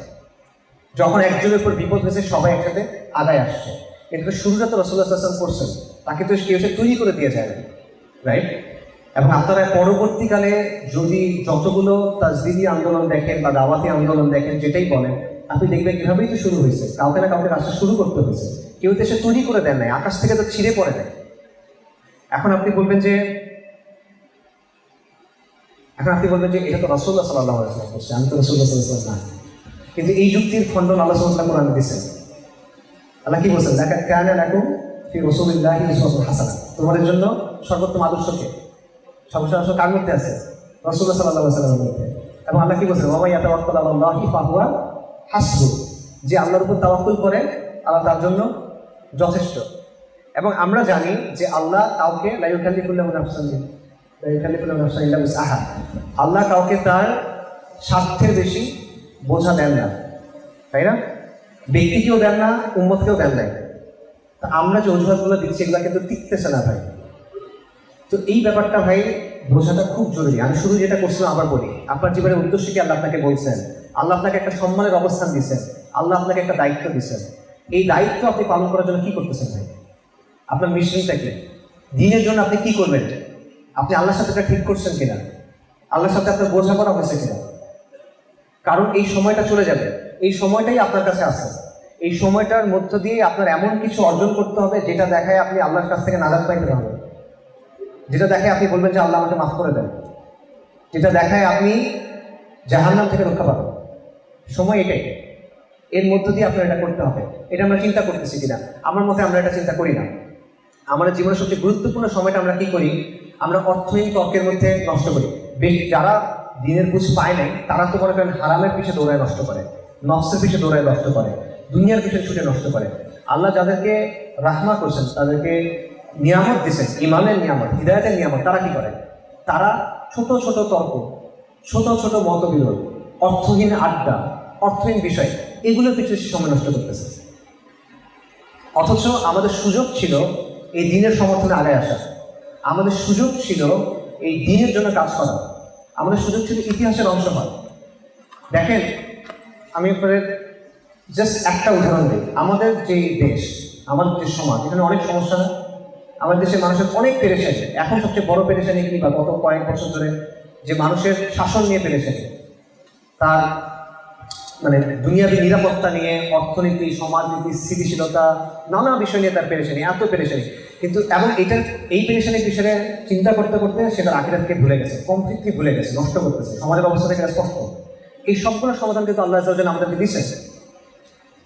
যখন একজনের উপর বিপদ হয়েছে সবাই একসাথে আগায় আসছে। কিন্তু শুরুটা তো রাসূলুল্লাহ সাল্লাল্লাহু আলাইহি ওয়াসাল্লাম করছেন, তাকে তো কেউ তৈরি করে দিয়ে যায়, রাইট? এবং আপনারা পরবর্তীকালে যদি যতগুলো তাজদিদি আন্দোলন দেখেন বা দাওয়াতি আন্দোলন দেখেন, যেটাই বলেন, আপনি দেখবেন এভাবেই তো শুরু হয়েছে। কাউকে না কাউকে রাস্তা শুরু করতে হয়েছে, কেউ তো এসে তৈরি করে দেন নাই, আকাশ থেকে তো ছিঁড়ে পড়ে দেয়। এখন আপনি বলবেন যে এটা তো রাসূলুল্লাহ সাল্লাল্লাহু আলাইহি ওয়াসাল্লাম করছে, আমি তো রাসূলুল্লাহ সাল্লাল্লাহু আলাইহি ওয়াসাল্লাম না। কিন্তু এই যুক্তির খণ্ডন আল্লাহ সুবহানাহু ওয়া তাআলা কোরআনে দিয়েছেন। আল্লাহ কি বলছেন? লাকাদ কানা লাকুম ফি রাসূলিল্লাহি উসওয়াতুন হাসানাহ, তোমাদের জন্য সর্বোত্তম আদর্শকে সর্বশ্রেষ্ঠ কার মধ্যে আছে? রাসূলুল্লাহ সাল্লাল্লাহু আলাইহি ওয়াসাল্লামের মধ্যে। এবং আল্লাহ কি বলছেন? ওয়া মান ইয়াতাওয়াক্কাল আলাল্লাহি ফাহুয়া হাসবুহ, যে আল্লাহর উপর তাওয়াক্কুল করে আল্লাহ তার জন্য যথেষ্ট। এবং আমরা জানি যে আল্লাহ কাউকে লা ইউকাল্লিফুল্লাহু নাফসান ইল্লা উসআহা, আল্লাহ কাউকে তার স্বার্থের বেশি বোঝা দেন না, তাই না? ব্যক্তিকেও দেন না, উম্মতকেও দেন নাই। তা আমরা যে অজুহাতগুলো দিচ্ছি এগুলো কিন্তু টিকতেছে না ভাই। তো এই ব্যাপারটা ভাই বোঝাটা খুব জরুরি। আমি শুরু যেটা করছিলাম আবার বলি, আপনার জীবনের উদ্দেশ্য কি আল্লাহ আপনাকে বলছেন, আল্লাহ আপনাকে একটা সম্মানের অবস্থান দিচ্ছেন, আল্লাহ আপনাকে একটা দায়িত্ব দিচ্ছেন। এই দায়িত্ব আপনি পালন করার জন্য কি করতেছেন ভাই? আপনার মিশনটা কি? দিনের জন্য আপনি কি করবেন? আপনি আল্লাহর সাথে এটা ঠিক করছেন কিনা? আল্লাহর সাথে আপনার বোঝাপড়া হয়েছে কিনা? কারণ এই সময়টা চলে যাবে, এই সময়টাই আপনার কাছে আছে। এই সময়টার মধ্য দিয়ে আপনার এমন কিছু অর্জন করতে হবে যেটা দেখায় আপনি আল্লাহর কাছ থেকে নাজাত পাইতে হবে, যেটা দেখায় আপনি বলবেন যে আল্লাহ আমাকে মাফ করে দেন, যেটা দেখায় আপনি জাহান্নাম থেকে রক্ষা পাবেন। সময় এটাই, এর মধ্য দিয়ে আপনার এটা করতে হবে। এটা আমরা চিন্তা করতেছি কিনা? আমার মতে আমরা এটা চিন্তা করি না। আমাদের জীবনের সবচেয়ে গুরুত্বপূর্ণ সময়টা আমরা কি করি? আমরা অর্থহীন তর্কের মধ্যে নষ্ট করি। যারা দিনের বুঝ পায় নাই তারা তো মনে করেন হারামের পিছিয়ে দৌড়ায় নষ্ট করে, নফসের পিছিয়ে দৌড়ায় নষ্ট করে, দুনিয়ার পিছনে ছুটে নষ্ট করে। আল্লাহ যাদেরকে রাহমা করছেন, তাদেরকে নিয়ামত দিচ্ছেন, ইমানের নিয়ামত, হিদায়াতের নিয়ামত, তারা কি করে? তারা ছোট ছোট তর্ক, ছোট ছোট মতবিরোধ, অর্থহীন আড্ডা, অর্থহীন বিষয়, এগুলোর পিছনে সময় নষ্ট করতেছে। অথচ আমাদের সুযোগ ছিল এই দিনের সমর্থনে আগে আসা, আমাদের সুযোগ ছিল এই দিনের জন্য কাজ করা, আমাদের সুযোগ ছিল ইতিহাসের অংশ হওয়া। দেখেন, আমি আপনাদের জাস্ট একটা উদাহরণ দিই। আমাদের যে দেশ, আমাদের যে সমাজ, এখানে অনেক সমস্যা না? আমাদের দেশের মানুষের অনেক পেরেশানি। এখন সবচেয়ে বড় পেরেশানি কি? বা গত কয়েক বছর ধরে যে মানুষের শাসন নিয়ে পেরেশানি, তার মানে দুনিয়াবী নিরাপত্তা নিয়ে, অর্থনীতি, সমাজনীতি, স্থিতিশীলতা, নানা বিষয় নিয়ে তার পেরেশানি, এত পেরেশানি। কিন্তু এবং এই পেরেশানির বিষয়ে চিন্তা করতে করতে সে তার আখিরাতকে ভুলে গেছে, কমপ্লিটলি ভুলে গেছে, নষ্ট করতেছে। সমাজের অবস্থা থেকে স্পষ্ট। এই সবগুলোর সমাধান কিন্তু আল্লাহ আযজা ওয়া জাল্লা আমাদেরকে দিয়েছেন।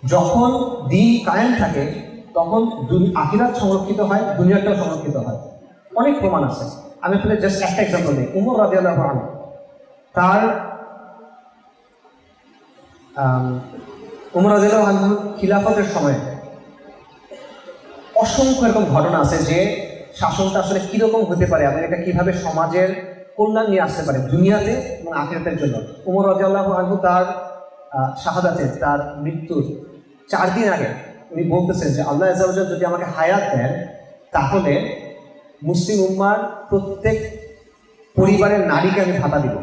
যখন দিন কায়েম থাকে তখন আখিরাত সংরক্ষিত হয়, দুনিয়াটাও সংরক্ষিত হয়। অনেক প্রমাণ আছে। আমি আপনাদের জাস্ট একটা এক্সাম্পল দিই। উমর রাদিয়াল্লাহু আনহু, তার উমর রাদিয়াল্লাহু আনহু খিলাফতের সময় অসংখ্য এরকম ঘটনা আছে যে শাসনটা আসলে কীরকম হতে পারে এবং এটা কীভাবে সমাজের কল্যাণ নিয়ে আসতে পারে দুনিয়াতে এবং আখিরাতের জন্য। উমর রাদিয়াল্লাহু আনহু তার শাহাদাতের, তার মৃত্যুর 4 দিন আগে উনি বলতেছেন যে আল্লাহ আযজা ওয়া জাল্লা যদি আমাকে হায়াত দেন তাহলে মুসলিম উম্মার প্রত্যেক পরিবারের নারীকে আমি ভাতা দিব,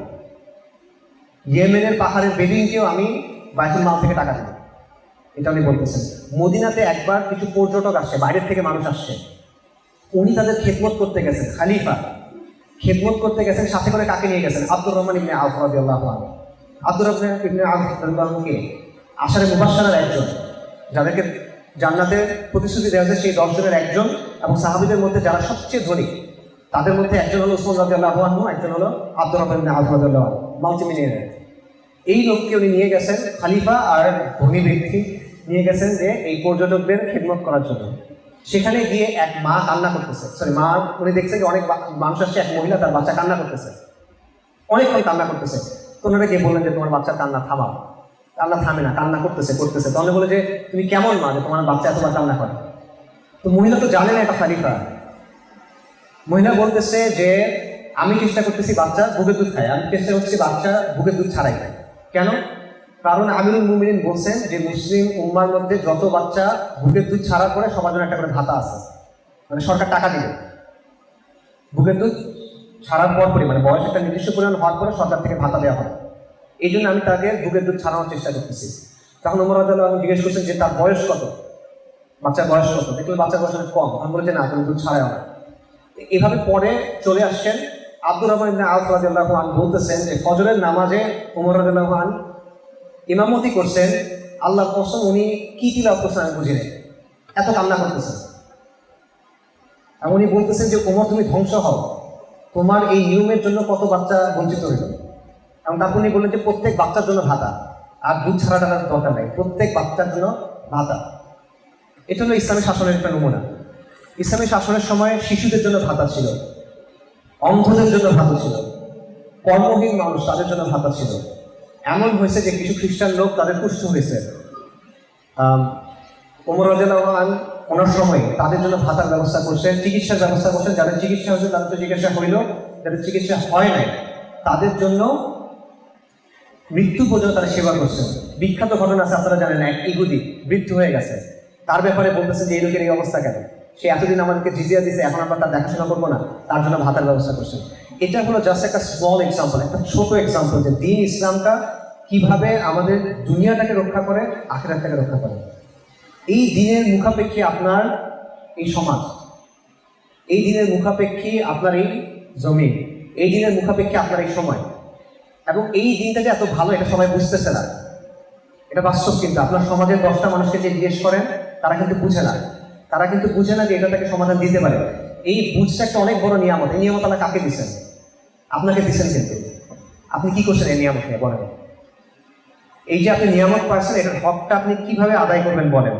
ইয়েমেনের পাহাড়ের বেদুইনকেও আমি বাইতুল মাল থেকে টাকা দেব। এটা উনি বলতেছেন। মদিনাতে একবার কিছু পর্যটক আসছে, বাইরের থেকে মানুষ আসছে, উনি তাদের খেদমত করতে গেছেন, খালিফা, খেদমত করতে গেছেন, সাথে করে কাকে নিয়ে গেছেন? আব্দুর রহমান ইবনে আওফ রাদিয়াল্লাহু আনহু। আব্দুর রহমান ইবনে আওফ রাদিয়াল্লাহু আনহুকে আশারে মুবাশশারার একজন, যাদেরকে জান্নাতের প্রতিশ্রুতি দেওয়া হয়েছে সেই 10 জনের একজন, এবং সাহাবীদের মধ্যে যারা সবচেয়ে ধনী তাদের মধ্যে একজন হলো উসমান রাদিয়াল্লাহু আনহু, একজন হলো আব্দুর রহমান ইবনে আওফ রাদিয়াল্লাহু আনহু, মাল্টিমিলিয়নার। এই লোককে উনি নিয়ে গেছেন, খলিফা আর ধনী ব্যক্তি নিয়ে গেছেন যে এই পর্যটকদের খেদমত করার জন্য। সেখানে গিয়ে এক মা কান্না করতেছে, উনি দেখছেন যে অনেক মানুষ আসছে, এক মহিলা তার বাচ্চা কান্না করতেছে, অনেকক্ষণ কান্না করতেছে। তো ওনারা গিয়ে বললেন যে তোমার বাচ্চার কান্না থামাও। কান্না থামে না, কান্না করতেছে। তাহলে বলে যে তুমি কেমন মা যে তোমার বাচ্চা এতবার কান্না করে? তো মহিলা তো জানে না এটা খলিফা। মহিলা বলতেছে যে আমি চেষ্টা করতেছি বাচ্চা বুকের দুধ খায়, আমি চেষ্টা করতেছি বাচ্চা বুকের দুধ ছাড়াই খায়। কেন? কারণ আমিরুল মুমিনিন বলছেন যে মুসলিম উম্মার মধ্যে যত বাচ্চা বুকের দুধ ছাড়া করে সবার জন্য একটা করে ভাতা আছে, মানে সরকার টাকা দিবে বুকের দুধ ছাড়ার পরপরই, মানে বয়স একটা নির্দিষ্ট পরিমাণ হওয়ার পরে সরকার থেকে ভাতা দেওয়া হয়। এই জন্য আমি তাকে বুকের দুধ ছাড়ানোর চেষ্টা করতেছি। তখন ওমর রাদিয়াল্লাহু আনহু জিজ্ঞেস করছেন যে তার বয়স কত, বাচ্চার বয়স কত? দেখলেন বাচ্চার বয়স অনেক কম। তখন বলেছে না, তুমি দুধ ছাড়াও না। এভাবে পরে চলে আসছেন আব্দুর রহমান ইবনে আওফ রাদিয়াল্লাহু আনহু বলতেছেন যে ফজরের নামাজে ওমর রাদিয়াল্লাহু আনহু ইমামতি করছেন, আল্লাহর কসম উনি কি তিলাওয়াত করছেন আমি বুঝি নাই, এত কান্না করতেছেন। এবং উনি বলতেছেন যে ওমর তুমি ধ্বংস হও, তোমার এই নিয়মের জন্য কত বাচ্চা বঞ্চিত হইল। এবং তারপর উনি বললেন যে প্রত্যেক বাচ্চার জন্য ভাতা, আর দুধ ছাড়াটা দরকার নাই, প্রত্যেক বাচ্চার জন্য ভাতা। এটা হলো ইসলামী শাসনের একটা নমুনা। ইসলামী শাসনের সময় শিশুদের জন্য ভাতা ছিল, অন্ধদের জন্য ভাতা ছিল, কর্মহীন মানুষ তাদের জন্য ভাতা ছিল। এমন হয়েছে যে কিছু খ্রিস্টান লোক তাদের কুষ্ঠ হয়েছে, ওমর রাদিয়াল্লাহু আনহু ওনার সময় তাদের জন্য ভাতার ব্যবস্থা করছেন, চিকিৎসার ব্যবস্থা করছেন। যাদের চিকিৎসা হয়েছে তাদের তো চিকিৎসা হইল, যাদের চিকিৎসা হয় নাই তাদের জন্য মৃত্যু পর্যন্ত তারা সেবা করছেন। বিখ্যাত ঘটনা আছে, আপনারা জানেন, এক ইহুদি বৃদ্ধ হয়ে গেছে, তার ব্যাপারে বলতেছেন যে এই লোকের এই অবস্থা কেন, সে এতদিন আমাদেরকে জিজিয়া দিয়েছে, এখন আমরা তার দেখাশোনা করবো না, তার জন্য ভাতার ব্যবস্থা করছেন। এটা হলো জাস্ট একটা স্মল এক্সাম্পল, একটা ছোট এক্সাম্পল যে দিন ইসলামটা কিভাবে আমাদের দুনিয়াটাকে রক্ষা করে, আখিরাতটাকে রক্ষা করে। এই দিনের মুখাপেক্ষী আপনার এই সমাজ, এই দিনের মুখাপেক্ষী আপনার এই জমিন, এই দিনের মুখাপেক্ষী আপনার এই সময়। এবং এই দিনটা যে এত ভালো এটা সবাই বুঝতেছে না, এটা বাস্তব। কিন্তু আপনার সমাজের 10টা মানুষকে যে জিজ্ঞেস করেন তারা কিন্তু বুঝে না, তারা কিন্তু বুঝে না যে এটা তাকে সমাধান দিতে পারে। এই বুঝটা একটা অনেক বড় নিয়ামত। এই নিয়ামত আল্লাহ কাকে দিচ্ছেন? আপনাকে দিচ্ছেন। কিন্তু আপনি কি করছেন এই নিয়ামত নিয়ে বলেন? এই যে আপনি নিয়ামত পাচ্ছেন, এটার হকটা আপনি কিভাবে আদায় করবেন বলেন?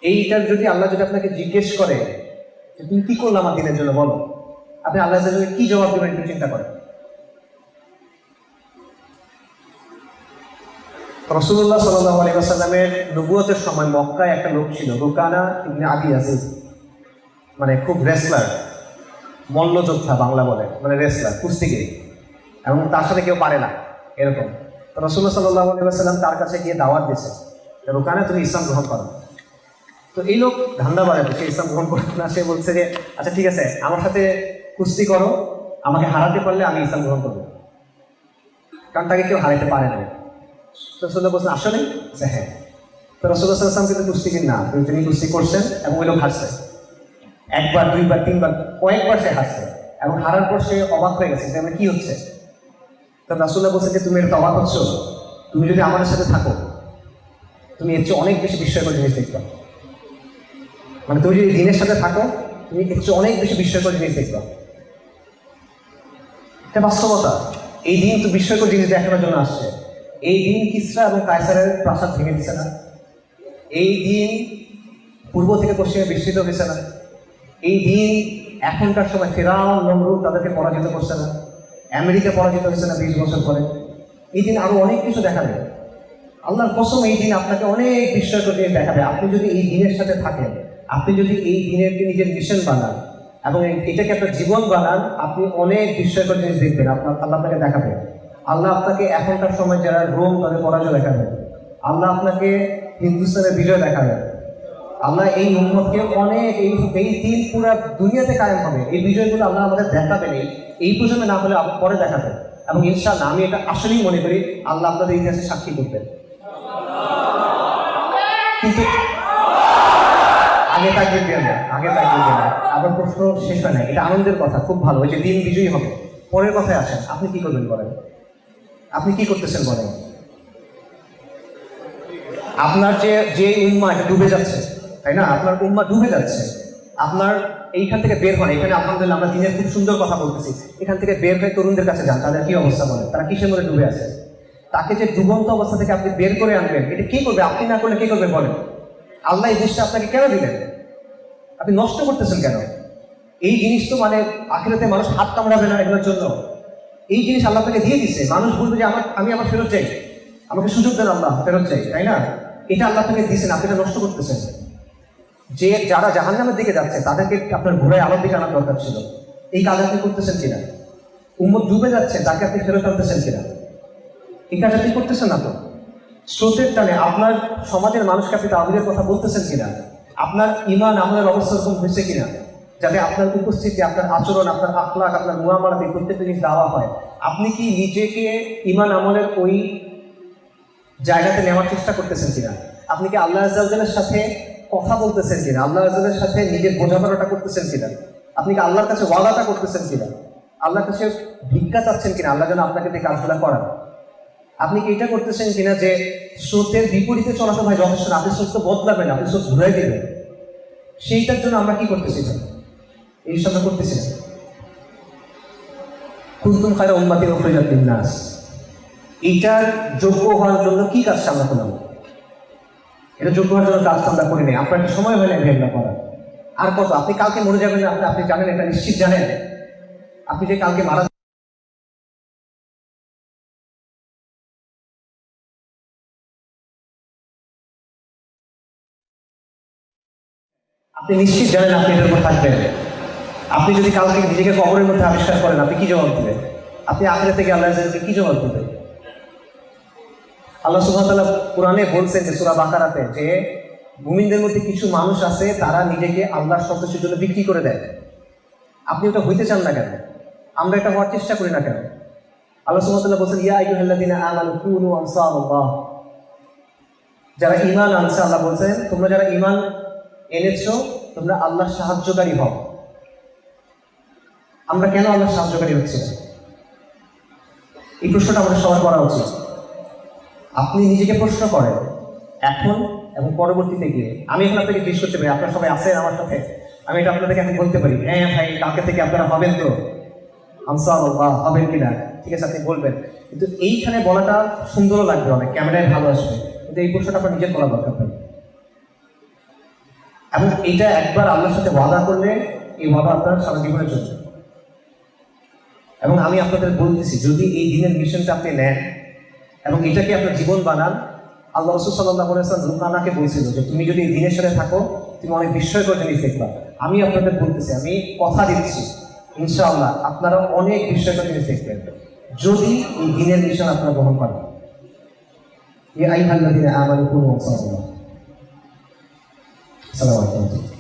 এইটার যদি আল্লাহ যদি আপনাকে জিজ্ঞেস করে যে তুমি কি করলে আমার দিনের জন্য, বলো, আপনি আল্লাহ কি জবাব দেবেন একটু চিন্তা করেন। রাসূলুল্লাহ সাল্লাল্লাহু আলাইহি ওয়াসাল্লামের নবুয়তের সময় মক্কায় একটা লোক ছিল, রুকানা ইবনে আবি ইয়াজিদ, মানে খুব রেসলার, মল্লযোদ্ধা বাংলা বলে, মানে রেসলার, কুস্তিগির, এবং তার সাথে কেউ পারে না এরকম। তো রাসূলুল্লাহ সাল্লাল্লাহু আলাইহি ওয়াসাল্লাম তার কাছে গিয়ে দাওয়াত দিয়েছে, রুকানা তুমি ইসলাম গ্রহণ করো। তো এই লোক ধান্দা বাড়াবে, সে ইসলাম গ্রহণ করবে না। সে বলছে যে আচ্ছা ঠিক আছে, আমার সাথে কুস্তি করো, আমাকে হারাতে পারলে আমি ইসলাম গ্রহণ করবো, কারণ তাকে কেউ হারাতে পারে না। রাসূলুল্লাহ বলছেন আসলে হ্যাঁ। তো রাসূলুল্লাহ সাল্লাল্লাহু আলাইহি ওয়াসাল্লাম কিন্তু কুস্তি না, তিনি কুস্তি করছেন এবং ওই লোক হারছে, একবার, দুইবার, তিনবার, কয়েকবার সে হারছে। এবং হারার পর সে অবাক হয়ে গেছে যে কি হচ্ছে। তো রাসূলুল্লাহ বলছেন যে তুমি এটা অবাক হচ্ছ, তুমি যদি আমাদের সাথে থাকো তুমি এর চেয়ে অনেক বেশি বিস্ময়কর জিনিস দেখবা। মানে তুমি যদি দিনের সাথে থাকো তুমি এর চেয়ে অনেক বেশি বিস্ময়কর জিনিস দেখবা। এটা বাস্তবতা। এই দিন তো বিস্ময়কর জিনিস দেখানোর জন্য আসছে। এই দিন কিসরা এবং কায়সারের প্রাসাদ ভেঙে দিচ্ছে না, এই দিন পূর্ব থেকে পশ্চিমে বিস্তৃত হয়েছে না, এই দিন এখনকার সময় ফিরআউন, নমরুদ তাদেরকে পরাজিত করছে না, আমেরিকা পরাজিত হয়েছে না 20 বছর পরে। এই দিন আরো অনেক কিছু দেখাবে। আল্লাহর কসম, এই দিন আপনাকে অনেক বিস্ময়কর জিনিস দেখাবে। আপনি যদি এই দিনের সাথে থাকেন, আপনি যদি এই দিনেরকে নিজের মিশন বানান এবং এটাকে আপনার জীবন বানান, আপনি অনেক বিস্ময়কর জিনিস দেখবেন। আল্লাহ আপনাকে দেখাবে। আল্লাহ আপনাকে এখনকার সময় যারা রোম তাদের পরাজয় দেখাবে, আল্লাহ আপনাকে হিন্দুস্তানের বিজয় দেখাবে। আল্লাহ এই উম্মতকে অনেক এই দিন পুরো দুনিয়াতে কায়েম হবে। এই বিজয়গুলো আল্লাহ আমাদের দেখাবেন, এই প্রজন্মে না হলে পরে দেখাবেন। এবং ইনশাআল্লাহ আমি এটা আসলেই মনে করি আল্লাহ আপনাদের ইতিহাসে সাক্ষী করবেন। কিন্তু আগে তাকবীর দিয়ে না, আগে তাকবীর দিয়ে না। আবার প্রশ্ন শেষ হয় না, এটা আনন্দের কথা, খুব ভালো, ওই যে দিন বিজয়ী হবে। পরের কথায় আসেন, আপনি কি করবেন বলেন? আপনি কি করতেছেন বলেন? আপনার যে যে উম্মা এটা ডুবে যাচ্ছে, তাই না? আপনার উম্মা ডুবে যাচ্ছে। আপনার এইখান থেকে বের হন, এখানে আলহামদুলিল্লাহ আমরা দিনের খুব সুন্দর কথা বলতেছি, এখান থেকে বের হয়ে তরুণদের কাছে যান, তাদের কি অবস্থা বলেন, তারা কিসের মধ্যে ডুবে আছে? তাকে যে ডুবন্ত অবস্থা থেকে আপনি বের করে আনবেন, এটা কি করবে? আপনি না করলে কি করবে বলেন? আল্লাহ এই দেশটা আপনাকে কেন দিলেন? আপনি নষ্ট করতেছেন কেন? এই জিনিস তো মানে আখিরাতে মানুষ হাত কামড়াবে না এগুলোর জন্য। এই জিনিস আল্লাহ আপনাকে দিয়ে দিচ্ছে, মানুষ বলবে যে আমি আমার ফেরত চাই, আমাকে সুযোগ দেন আল্লাহ, ফেরত চাই, তাই না? এটা আল্লাহ আপনাকে দিয়েছেন, আপনি এটা নষ্ট করতেছেন। যে যারা জাহান্নামের দিকে যাচ্ছে তাদেরকে আপনার ঘোরায় আলোর দিকে আনার দরকার ছিল। এই কাজ আপনি করতেছেন কিনা? উম্মত ডুবে যাচ্ছে, তাকে আপনি ফেরত আনতেছেন কিনা? এই কাজ আপনি করতেছেন না তো। স্রোতের টানে আপনার সমাজের মানুষকে আপনি তাওহীদের কথা বলতেছেন কিনা? আপনার ঈমান আমলের অবস্থা এরকম হয়েছে কিনা যাতে আপনার উপস্থিতি, আপনার আচরণ, আপনার আখলাক, আপনার মুআমালাতে প্রত্যেকটা জিনিস দেওয়া হয়? আপনি কি নিজেকে ঈমান আমলের ওই জায়গাতে নেওয়ার চেষ্টা করতেছেন কিনা? আপনি কি আল্লাহ আযজা ওয়া জাল্লার সাথে কথা বলতেছেন কিনা? আল্লাহ আযজা ওয়া জাল্লার সাথে নিজের বোঝাপড়াটা করতেছেন কিনা? আপনি কি আল্লাহর কাছে ওয়াদাটা করতেছেন কিনা? আল্লাহর কাছে ভিক্ষা চাচ্ছেন কিনা আল্লাহ যেন আপনাকে দিয়ে কাজগুলো করান? আপনি কি এটা করতেছেন কিনা যে স্রোতের বিপরীতে চলাচল হয় যথেষ্ট না, আপনি স্রোত বদলাবেন, আপনি স্রোত ঘুরাই দেবেন? সেইটার জন্য আমরা কি করতেছি? এই সব করতেছি না। কুনতুম খায়রা উম্মাতিন উখরিজাত লিন-নাস, এইটার যোগ্য হওয়ার জন্য কি কাজ আমরা করলাম? এটা যোগ্য হওয়ার জন্য কাজ আমরা করি নাই। আপনার কি সময় হয় না এগুলো করার? আর কত? আপনি কালকে মরে যাবেন না, আপনি জানেন, এটা নিশ্চিত জানেন। আপনি যে কালকে মারা, আপনি নিশ্চিত জানেন আপনি এটার উপর থাকবেন। আপনি যদি কালকে নিজেকে কবরের মধ্যে আবিষ্কার করেন, আপনি কি জবাব দেবেন? আপনি আখিরাত থেকে আল্লাহ আযজা কি জবাব দেবেন? আল্লাহ সুবহানাহু ওয়া তাআলা কোরআনে বলছেন যে সূরা বাকারাতে যে মুমিনদের মধ্যে কিছু মানুষ আছে তারা নিজেকে আল্লাহর সন্তুষ্টির জন্য বিক্রি করে দেয়। আপনি ওটা হইতে চান না কেন? আমরা এটা হওয়ার চেষ্টা করি না কেন? আল্লাহ সুবহানাহু ওয়া তাআলা বলছেন ইয়া আইয়ুহাল্লাযীনা আমানু কুনু আনসারাল্লাহ, যারা ঈমান আনছে আল্লাহ বলছেন তোমরা যারা ঈমান এনেছো তোমরা আল্লাহর সাহায্যকারী হও। আমরা কেন আল্লাহর সাহায্যকারী হচ্ছি না? এই প্রশ্নটা আমাদের সবার করা উচিত। আপনি নিজেকে প্রশ্ন করেন এখন এবং পরবর্তীতে গিয়ে। আমি এখন আপনাকে জিজ্ঞেস করতে পারি আপনারা সবাই আছেন আমার সাথে, আমি এটা আপনাদেরকে এখন বলতে পারি হ্যাঁ ভাই কালকে থেকে আপনারা হবেন তো ইনশাআল্লাহ, হবেন কিনা? ঠিক আছে, আপনি বলবেন, কিন্তু এইখানে বলাটা সুন্দরও লাগবে, অনেক ক্যামেরায় ভালো আসবে, কিন্তু এই প্রশ্নটা আপনার নিজের করা দরকার নেই। এবং এইটা একবার আল্লাহর সাথে ওয়াদা করলে এই ওয়াদা আপনার সারা জীবনের জন্য। এবং আমি আপনাদের বলতেছি যদি এই দিনের মিশনটা আপনি নেন এবং এটাকে আপনার জীবন বানান, আল্লাহ রাসূল সাল্লাল্লাহু আলাইহি ওয়াসাল্লাম রুকানাকে বলছিল যে তুমি যদি এই দিনের সাথে থাকো তুমি অনেক বিস্ময়কর জিনিস দেখবা। আমি আপনাদের বলতেছি, আমি কথা দিচ্ছি ইনশাআল্লাহ আপনারা অনেক বিস্ময়কর জিনিস দেখবেন যদি এই দিনের মিশন আপনারা গ্রহণ করেন। ইয়া আইয়ুহাল্লাযীনা আমানু কুনু আনসারাল্লাহ। আসসালামু আলাইকুম।